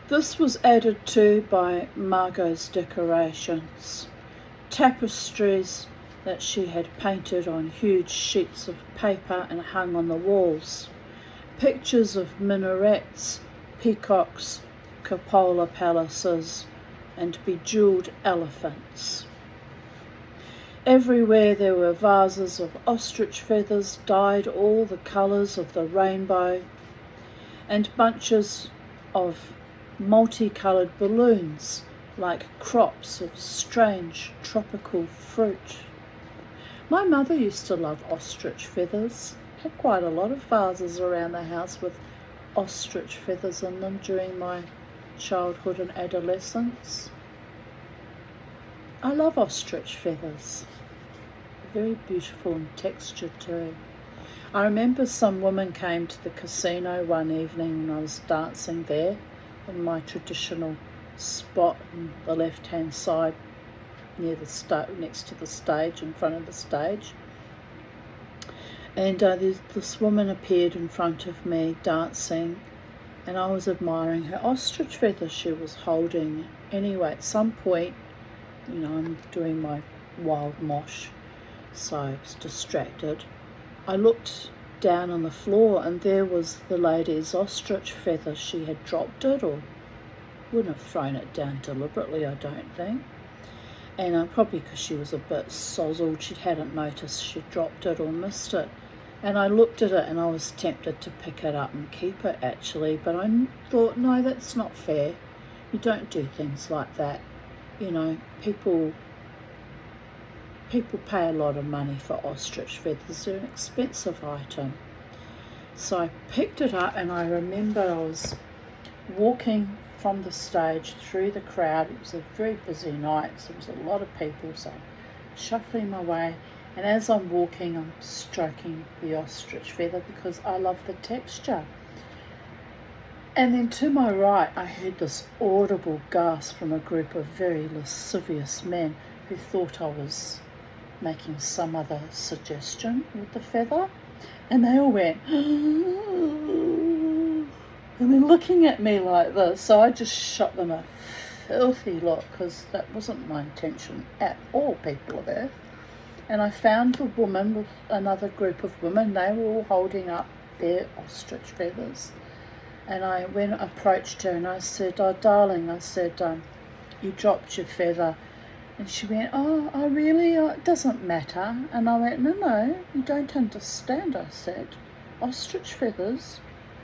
This was added to by Margot's decorations. Tapestries that she had painted on huge sheets of paper and hung on the walls. Pictures of minarets, peacocks, cupola palaces, and bejewelled elephants. Everywhere there were vases of ostrich feathers dyed all the colours of the rainbow, and bunches of multicoloured balloons like crops of strange tropical fruit. My mother used to love ostrich feathers. Had quite a lot of vases around the house with ostrich feathers in them during my childhood and adolescence. I love ostrich feathers. Very beautiful in texture too. I remember some woman came to the casino one evening when I was dancing there in my traditional spot on the left-hand side near the next to the stage, in front of the stage. And this woman appeared in front of me dancing, and I was admiring her ostrich feathers she was holding. Anyway, at some point, I'm doing my wild mosh, so I was distracted. I looked down on the floor and there was the lady's ostrich feather. She had dropped it, or wouldn't have thrown it down deliberately, I don't think. And probably because she was a bit sozzled, she hadn't noticed she dropped it or missed it. And I looked at it and I was tempted to pick it up and keep it actually, but I thought, no, that's not fair. You don't do things like that. People pay a lot of money for ostrich feathers. They're an expensive item. So I picked it up, and I remember I was walking from the stage through the crowd. It was a very busy night, so there was a lot of people, so I'm shuffling my way, and as I'm walking I'm stroking the ostrich feather because I love the texture. And then to my right, I heard this audible gasp from a group of very lascivious men who thought I was making some other suggestion with the feather. And they all went, and they're looking at me like this. So I just shot them a filthy look, because that wasn't my intention at all, people of Earth. And I found the woman with another group of women. They were all holding up their ostrich feathers. And I went approached her and I said, "Oh, darling," I said, "you dropped your feather." And she went, "Oh, I really, it doesn't matter." And I went, No, you don't understand," I said. "Ostrich feathers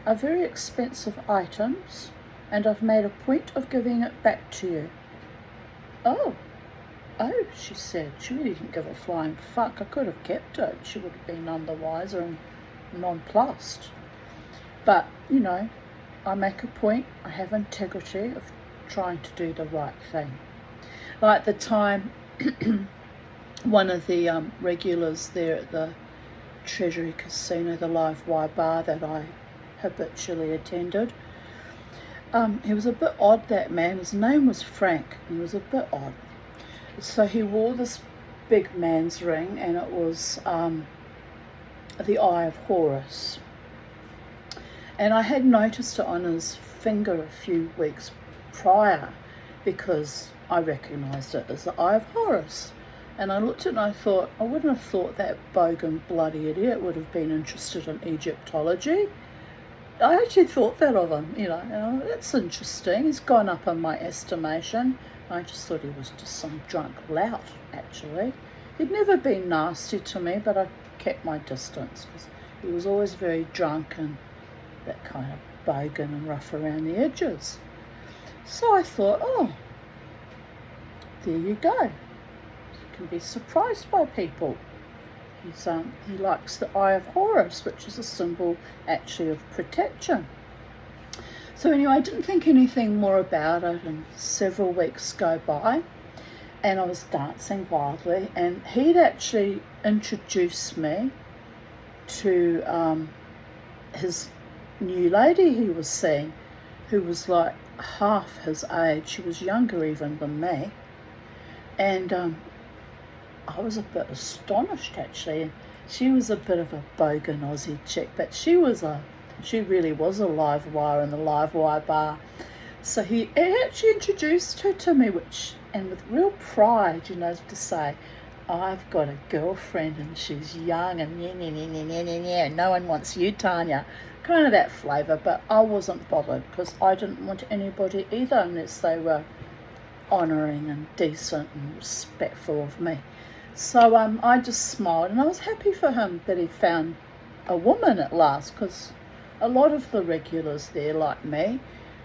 are very expensive items, and I've made a point of giving it back to you." Oh, she said. She really didn't give a flying fuck. I could have kept it. She would have been none the wiser and nonplussed. But, I make a point, I have integrity of trying to do the right thing. Like the time one of the regulars there at the Treasury Casino, the Live Wire bar that I habitually attended, he was a bit odd, that man. His name was Frank. He was a bit odd. So he wore this big man's ring, and it was the Eye of Horus. And I had noticed it on his finger a few weeks prior, because I recognised it as the Eye of Horus. And I looked at it and I thought, I wouldn't have thought that bogan bloody idiot would have been interested in Egyptology. I actually thought that of him, that's interesting. He's gone up in my estimation. I just thought he was just some drunk lout, actually. He'd never been nasty to me, but I kept my distance, because he was always very drunk and that kind of bogan and rough around the edges. So I thought, oh, there you go. You can be surprised by people. He likes the Eye of Horus, which is a symbol actually of protection. So anyway, I didn't think anything more about it, and several weeks go by and I was dancing wildly, and he'd actually introduced me to his new lady he was seeing, who was like half his age. She was younger even than me, and I was a bit astonished, actually. She was a bit of a bogan Aussie chick, but she really was a live wire in the Live Wire bar. So he actually introduced her to me, and with real pride, to say, "I've got a girlfriend and she's young and no one wants you, Tanya." Kind of that flavour, but I wasn't bothered, because I didn't want anybody either, unless they were honouring and decent and respectful of me. So I just smiled, and I was happy for him that he found a woman at last, because a lot of the regulars there, like me,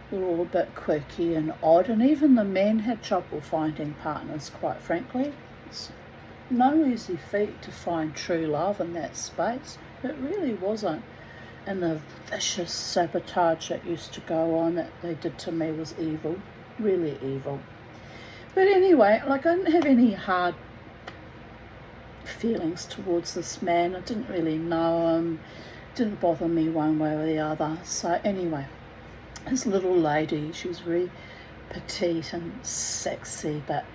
were all a bit quirky and odd, and even the men had trouble finding partners, quite frankly. It's no easy feat to find true love in that space. It really wasn't. And the vicious sabotage that used to go on that they did to me was evil, really evil. But anyway, I didn't have any hard feelings towards this man. I didn't really know him. Didn't bother me one way or the other. So anyway, this little lady, she was very petite and sexy, but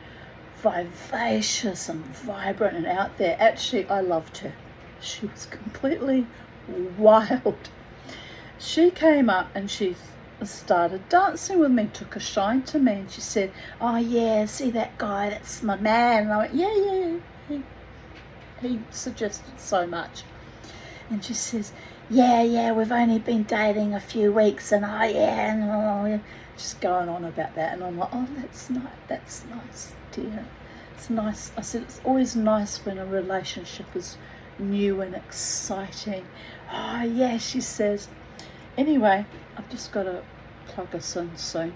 vivacious and vibrant and out there. Actually, I loved her. She was completely wild. She came up and she started dancing with me, took a shine to me, and she said, "Oh yeah, see that guy, that's my man." And I went, yeah, he suggested so much. And she says, yeah, we've only been dating a few weeks, and just going on about that. And I'm like, oh, that's nice, dear. It's nice. I said, it's always nice when a relationship is new and exciting. Oh yeah, she says. Anyway, I've just got to plug us in soon.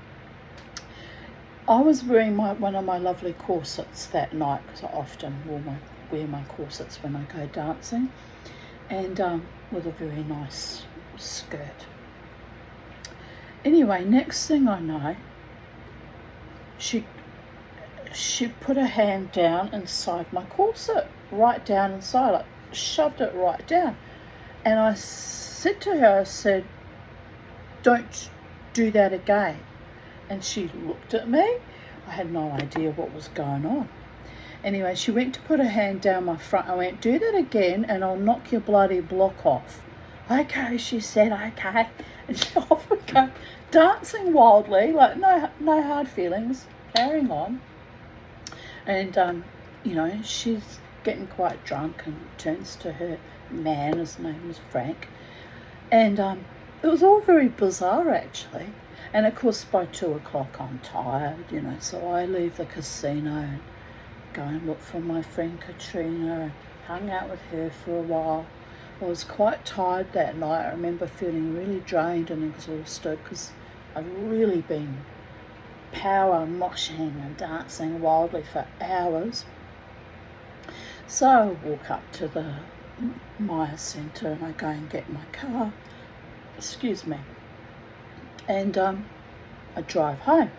I was wearing one of my lovely corsets that night, because I often wear my corsets when I go dancing, and with a very nice skirt. Anyway, next thing I know, she put her hand down inside my corset, right down inside, like shoved it right down. And I said to her, I said, don't do that again. And she looked at me. I had no idea what was going on. Anyway, she went to put her hand down my front. I went, do that again and I'll knock your bloody block off. Okay, she said, okay. And she off we go, dancing wildly, like no hard feelings, carrying on. And, you know, she's getting quite drunk and turns to her man, his name was Frank. And it was all very bizarre, actually. And, of course, by 2 o'clock I'm tired, you know, so I leave the casino and go and look for my friend Katrina and hung out with her for a while. I was quite tired that night. I remember feeling really drained and exhausted because I'd really been power moshing and dancing wildly for hours. So I walk up to the Maya Centre and I go and get my car. Excuse me. And I drive home.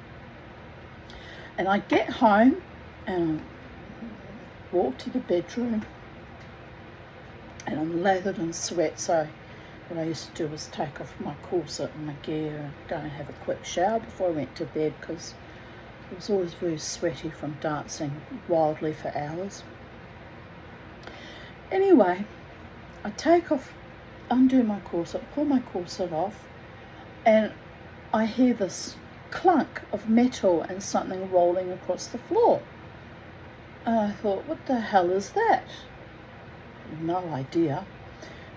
And I get home and I walk to the bedroom and I'm lathered in sweat. So what I used to do was take off my corset and my gear and go and have a quick shower before I went to bed because I was always very sweaty from dancing wildly for hours. Anyway, I undo my corset, pull my corset off, and I hear this clunk of metal and something rolling across the floor. And I thought, what the hell is that? No idea.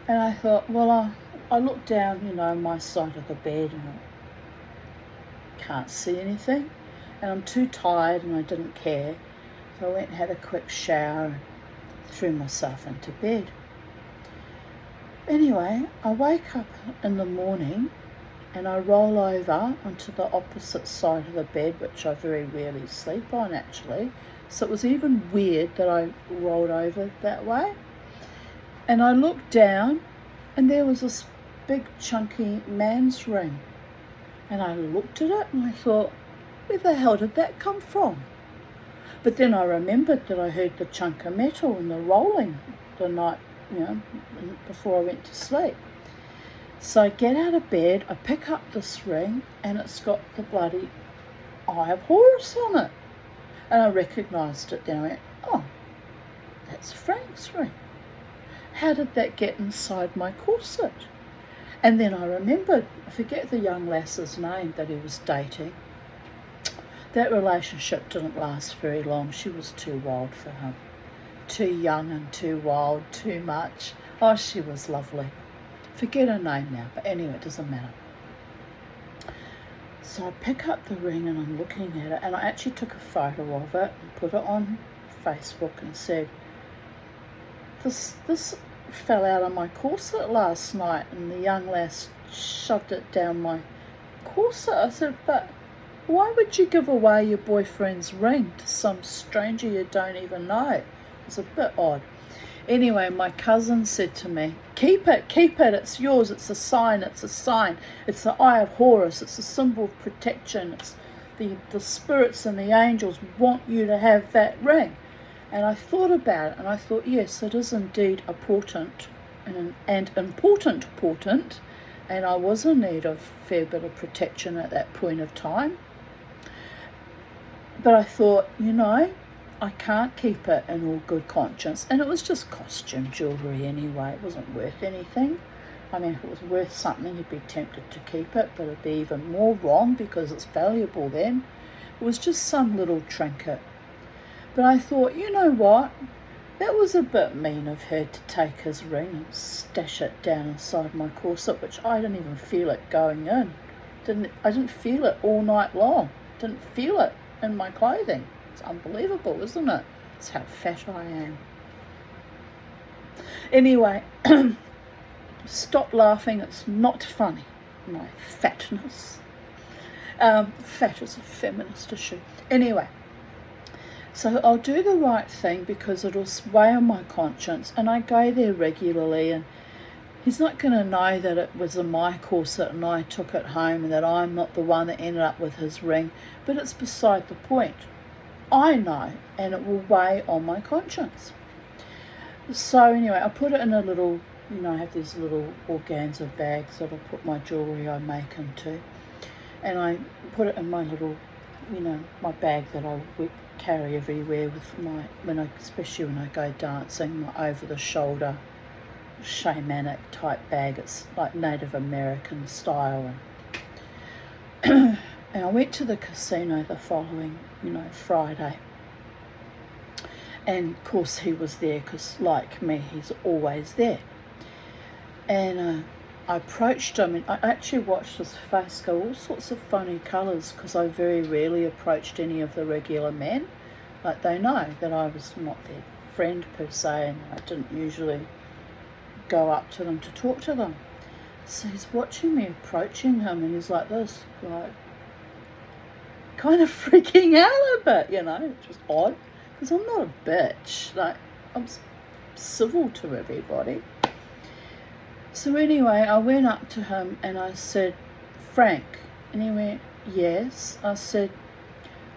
And I thought, well, I looked down, you know, my side of the bed and I can't see anything. And I'm too tired and I didn't care. So I went and had a quick shower and threw myself into bed. Anyway, I wake up in the morning and I roll over onto the opposite side of the bed, which I very rarely sleep on actually. So it was even weird that I rolled over that way. And I looked down and there was this big chunky man's ring. And I looked at it and I thought, where the hell did that come from? But then I remembered that I heard the chunk of metal and the rolling the night, you know, before I went to sleep. So I get out of bed, I pick up this ring and it's got the bloody Eye of Horus on it. And I recognised it then. I went, oh, that's Frank's ring. How did that get inside my corset? And then I remembered, I forget the young lass's name that he was dating. That relationship didn't last very long. She was too wild for him. Too young and too wild, too much. Oh, she was lovely. Forget her name now, but anyway, it doesn't matter. So I pick up the ring and I'm looking at it, and I actually took a photo of it and put it on Facebook and said, this fell out of my corset last night and the young lass shoved it down my corset. I said, but why would you give away your boyfriend's ring to some stranger you don't even know? It's a bit odd. Anyway, my cousin said to me, keep it, it's yours, it's a sign. It's the Eye of Horus, it's a symbol of protection, it's the spirits and the angels want you to have that ring. And I thought about it and I thought, yes, it is indeed important and important, and I was in need of a fair bit of protection at that point of time. But I thought, you know, I can't keep it in all good conscience. And it was just costume jewellery anyway. It wasn't worth anything. I mean, if it was worth something, you'd be tempted to keep it, but it'd be even more wrong because it's valuable then. It was just some little trinket. But I thought, you know what? That was a bit mean of her to take his ring and stash it down inside my corset, which I didn't even feel it going in. I didn't feel it all night long. Didn't feel it in my clothing. It's unbelievable, isn't it? It's how fat I am. Anyway, stop laughing. It's not funny, my fatness. Fat is a feminist issue. Anyway, so I'll do the right thing because it'll weigh on my conscience, and I go there regularly, and he's not going to know that it was in my corset and I took it home and that I'm not the one that ended up with his ring, but it's beside the point. I know, and it will weigh on my conscience. So anyway, I put it in a little, you know, I have these little organza bags that I put my jewellery I make into. and I put it in my little, my bag that I would carry everywhere with especially when I go dancing, my over-the-shoulder shamanic type bag. It's like Native American style. And I went to the casino the following, Friday. And of course he was there because, like me, he's always there. And I approached him, and I actually watched his face go all sorts of funny colours, because I very rarely approached any of the regular men. Like, they know that I was not their friend per se, and I didn't usually go up to them to talk to them. So he's watching me approaching him, and he's like this, like, kind of freaking out a bit, which was odd, because I'm not a bitch. Like, I'm civil to everybody. So anyway, I went up to him and I said, "Frank," and he went, "Yes." I said,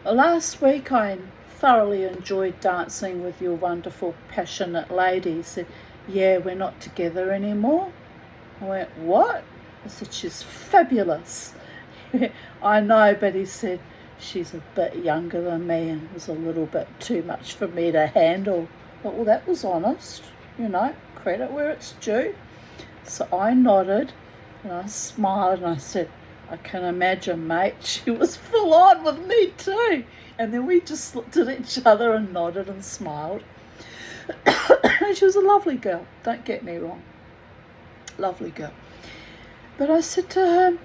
"Last week I thoroughly enjoyed dancing with your wonderful, passionate lady." He said, "Yeah, we're not together anymore." I went, "What?" I said, "She's fabulous." "I know," but he said, "She's a bit younger than me and it was a little bit too much for me to handle." But, well, that was honest, credit where it's due. So I nodded and I smiled and I said, "I can imagine, mate." She was full on with me too. And then we just looked at each other and nodded and smiled. And she was a lovely girl, don't get me wrong. Lovely girl. But I said to her,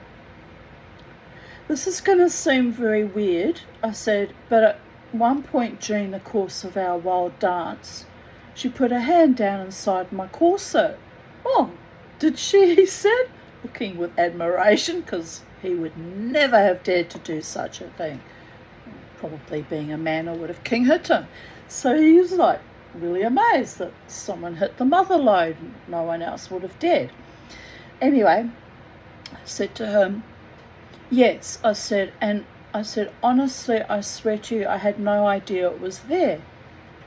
"This is going to seem very weird." I said, "But at one point during the course of our wild dance, she put her hand down inside my corset." "Oh, did she?" he said, looking with admiration, because he would never have dared to do such a thing. Probably being a man, I would have king hit him. So he was like really amazed that someone hit the mother lode. No one else would have dared. Anyway, I said to him, "Yes," I said, "honestly, I swear to you, I had no idea it was there."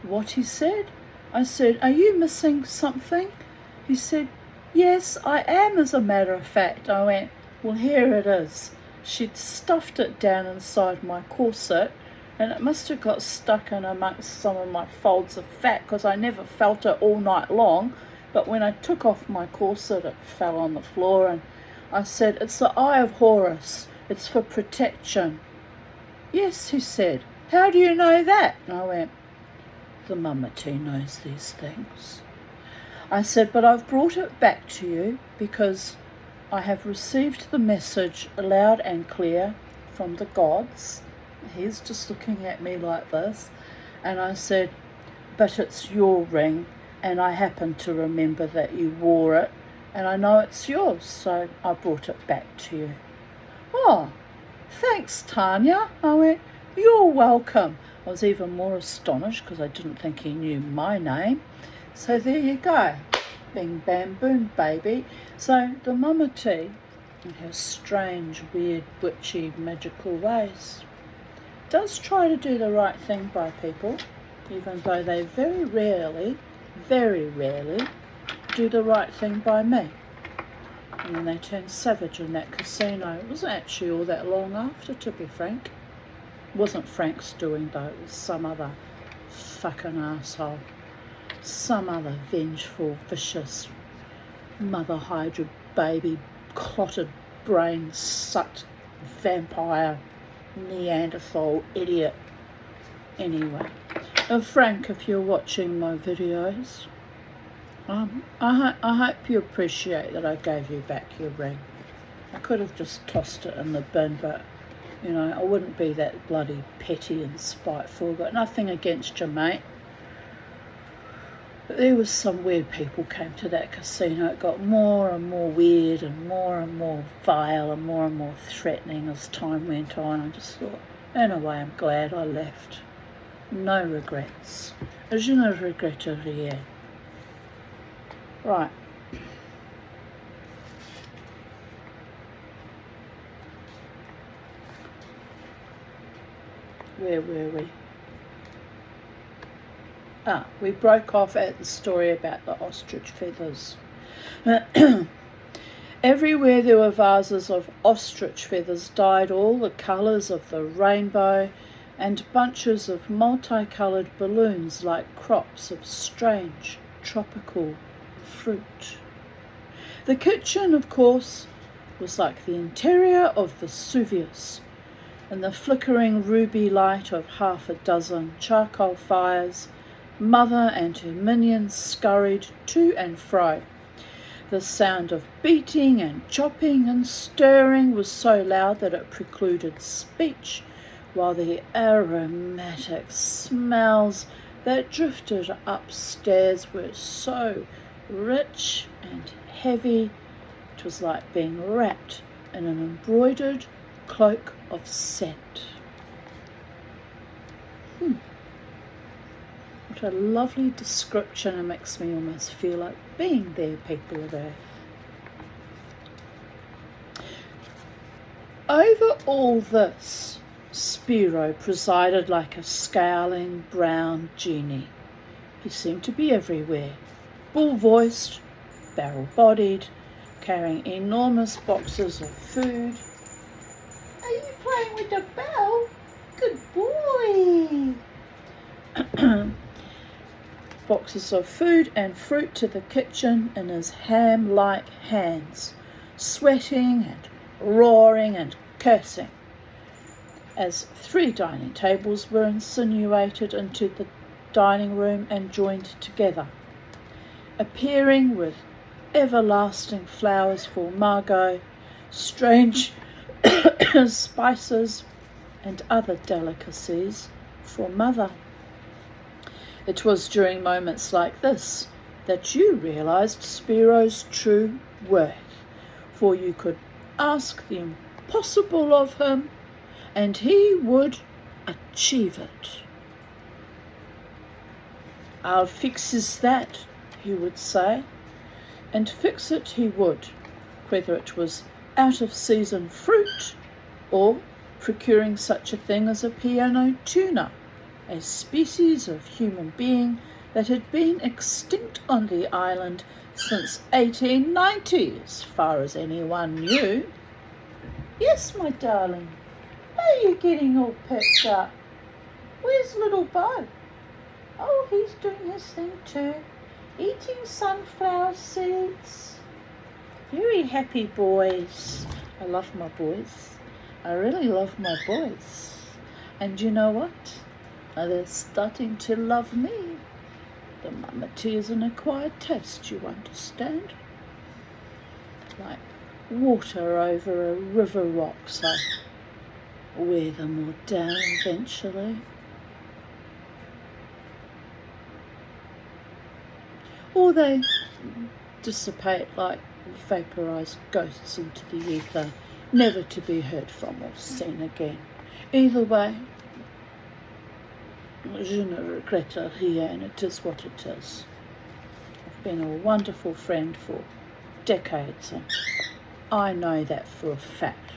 "What?" he said. I said, "Are you missing something?" He said, "Yes, I am, as a matter of fact." I went, "Well, here it is. She'd stuffed it down inside my corset, and it must have got stuck in amongst some of my folds of fat, because I never felt it all night long. But when I took off my corset, it fell on the floor." And I said, "It's the Eye of Horus. It's for protection." "Yes," he said. "How do you know that?" And I went, "The Mama-T knows these things." I said, "But I've brought it back to you because I have received the message loud and clear from the gods." He's just looking at me like this. And I said, "But it's your ring, and I happen to remember that you wore it, and I know it's yours, so I brought it back to you." "Oh, thanks, Tanya." I went, "You're welcome." I was even more astonished because I didn't think he knew my name. So there you go. Bing, bam, boom, baby. So the Mama-T, in her strange, weird, witchy, magical ways, does try to do the right thing by people, even though they very rarely do the right thing by me. And then they turned savage in that casino. It wasn't actually all that long after, to be frank. It wasn't Frank's doing, though. It was some other fucking asshole. Some other vengeful, vicious, mother hydra baby, clotted brain sucked vampire, Neanderthal idiot. Anyway, Frank, if you're watching my videos, I hope you appreciate that I gave you back your ring. I could have just tossed it in the bin, but I wouldn't be that bloody petty and spiteful. Got nothing against you, mate. But there was some weird people came to that casino. It got more and more weird and more vile and more threatening as time went on. I just thought, in a way, I'm glad I left. No regrets. Je ne regrette rien. Right. Where were we? We broke off at the story about the ostrich feathers. Everywhere there were vases of ostrich feathers dyed all the colours of the rainbow, and bunches of multicoloured balloons like crops of strange tropical fruit. The kitchen, of course, was like the interior of Vesuvius. In the flickering ruby light of half a dozen charcoal fires, Mother and her minions scurried to and fro. The sound of beating and chopping and stirring was so loud that it precluded speech, while the aromatic smells that drifted upstairs were so rich and heavy, it was like being wrapped in an embroidered cloak of scent. What a lovely description. It makes me almost feel like being there, people of Earth. Over all this, Spiro presided like a scowling brown genie. He seemed to be everywhere, bull-voiced, barrel-bodied, carrying enormous boxes of food. Are you playing with the bell? Good boy! Boxes of food and fruit to the kitchen in his ham-like hands, sweating and roaring and cursing, as 3 dining tables were insinuated into the dining room and joined together, appearing with everlasting flowers for Margot, strange spices and other delicacies for Mother. It was during moments like this that you realised Spiro's true worth, for you could ask the impossible of him and he would achieve it. "I'll fixes that," he would say, and fix it he would, whether it was out-of-season fruit or procuring such a thing as a piano tuner, a species of human being that had been extinct on the island since 1890, as far as anyone knew. "Yes, my darling, why are you getting all perked up? Where's little Bo?" "Oh, he's doing his thing too, eating sunflower seeds." Very happy boys. I love my boys. I really love my boys. And you know what? They're starting to love me. The mama tea is an acquired taste, you understand? Like water over a river rocks. I wear them all down eventually. Or they dissipate like vaporized ghosts into the ether, never to be heard from or seen again. Either way, je ne regrette rien, it is what it is. I've been a wonderful friend for decades, and I know that for a fact.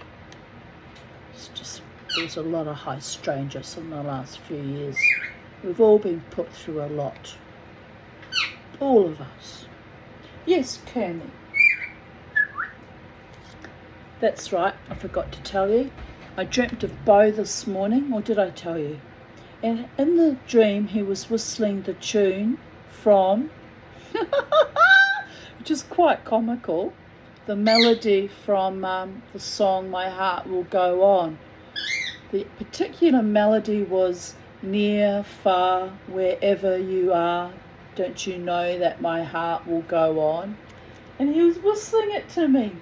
It's just, there's a lot of high strangers in the last few years. We've all been put through a lot. All of us. Yes, Kermie. That's right, I forgot to tell you. I dreamt of Bo this morning, or did I tell you? And in the dream he was whistling the tune from, which is quite comical, the melody from the song My Heart Will Go On. The particular melody was "Near, far, wherever you are, don't you know that my heart will go on?" And he was whistling it to me.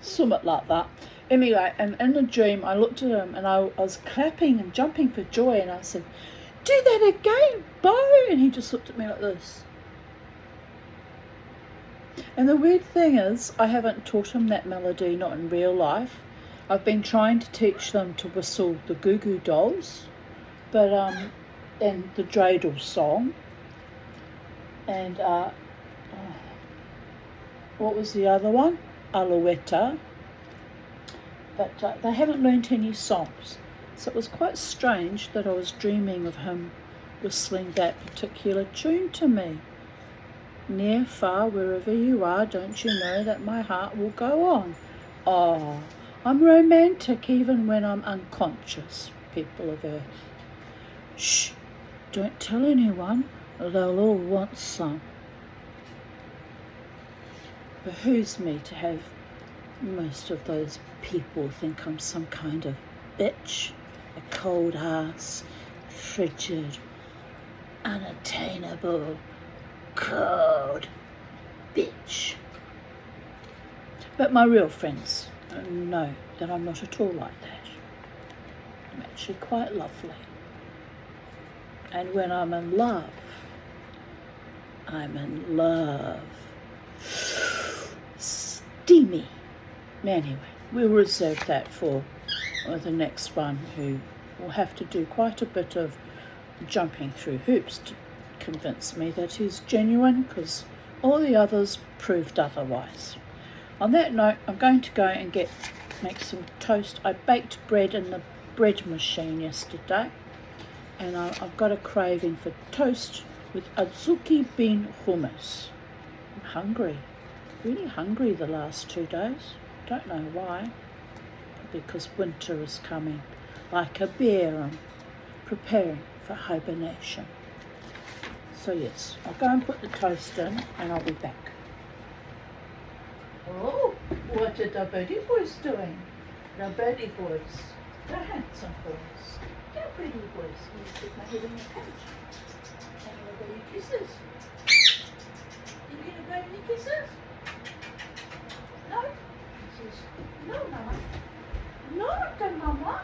Something like that. Anyway, and in the dream I looked at him and I was clapping and jumping for joy, and I said, "Do that again, Bo!" And he just looked at me like this. And the weird thing is, I haven't taught him that melody, not in real life. I've been trying to teach them to whistle the Goo Goo Dolls, but and the Dreidel song, and what was the other one? Alouetta, but they haven't learnt any songs. So it was quite strange that I was dreaming of him whistling that particular tune to me. Near, far, wherever you are, don't you know that my heart will go on? Oh, I'm romantic even when I'm unconscious, people of Earth. Shh, don't tell anyone, they'll all want some. Behoves me to have most of those people think I'm some kind of bitch, a cold ass, frigid, unattainable, cold bitch. But my real friends know that I'm not at all like that. I'm actually quite lovely. And when I'm in love, I'm in love. Steamy. Anyway, we'll reserve that for the next one, who will have to do quite a bit of jumping through hoops to convince me that he's genuine, because all the others proved otherwise. On that note, I'm going to go and make some toast. I baked bread in the bread machine yesterday, and I've got a craving for toast with azuki bean hummus. I'm hungry, really hungry the last 2 days. Don't know why. Probably because winter is coming. Like a bear, I'm preparing for hibernation. So yes, I'll go and put the toast in and I'll be back. Oh, what are the birdie boys doing? The birdie boys, the handsome boys, the pretty boys. Let me stick my head in the couch. And you'll give me kisses. You gonna give me kisses? No? She says, no, Mama. No, Mama.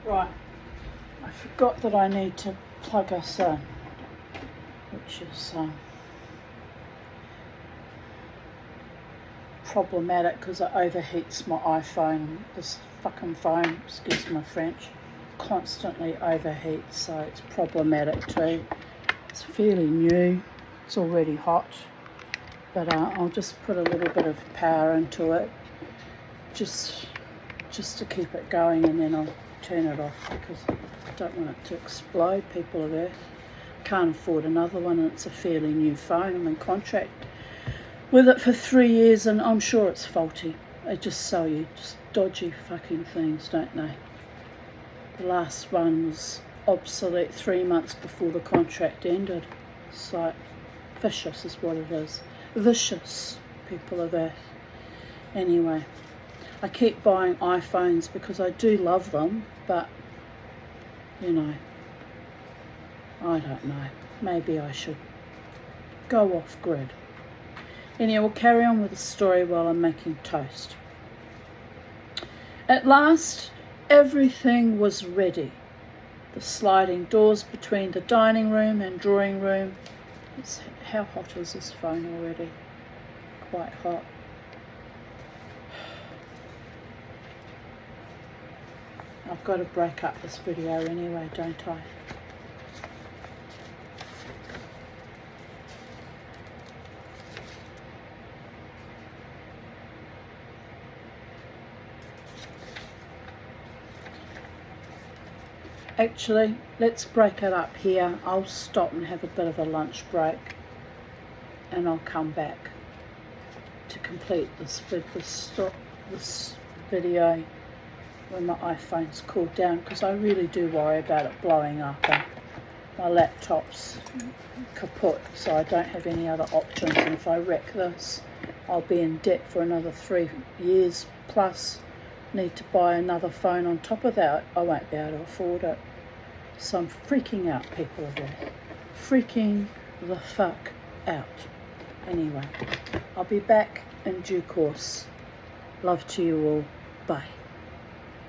Right, I forgot that I need to plug us in, which is problematic because it overheats my iPhone. This fucking phone, excuse my French, constantly overheats, so it's problematic too. It's fairly new, it's already hot, but I'll just put a little bit of power into it, just to keep it going, and then I'll turn it off because I don't want it to explode, people of Earth. Can't afford another one, and it's a fairly new phone. I'm in contract with it for 3 years and I'm sure it's faulty. They just sell you just dodgy fucking things, don't they? The last one was obsolete 3 months before the contract ended. It's like vicious is what it is. Vicious, people of Earth. Anyway, I keep buying iPhones because I do love them, but, you know, I don't know. Maybe I should go off grid. Anyway, we'll carry on with the story while I'm making toast. At last, everything was ready. The sliding doors between the dining room and drawing room. How hot is this phone already? Quite hot. I've got to break up this video anyway, don't I? Actually, let's break it up here. I'll stop and have a bit of a lunch break. and I'll come back to complete this video when my iPhone's cooled down, because I really do worry about it blowing up, and my laptop's kaput, so I don't have any other options, and if I wreck this I'll be in debt for another 3 years plus, need to buy another phone on top of that. I won't be able to afford it. So I'm freaking out, people are there. Freaking the fuck out. Anyway, I'll be back in due course. Love to you all. Bye.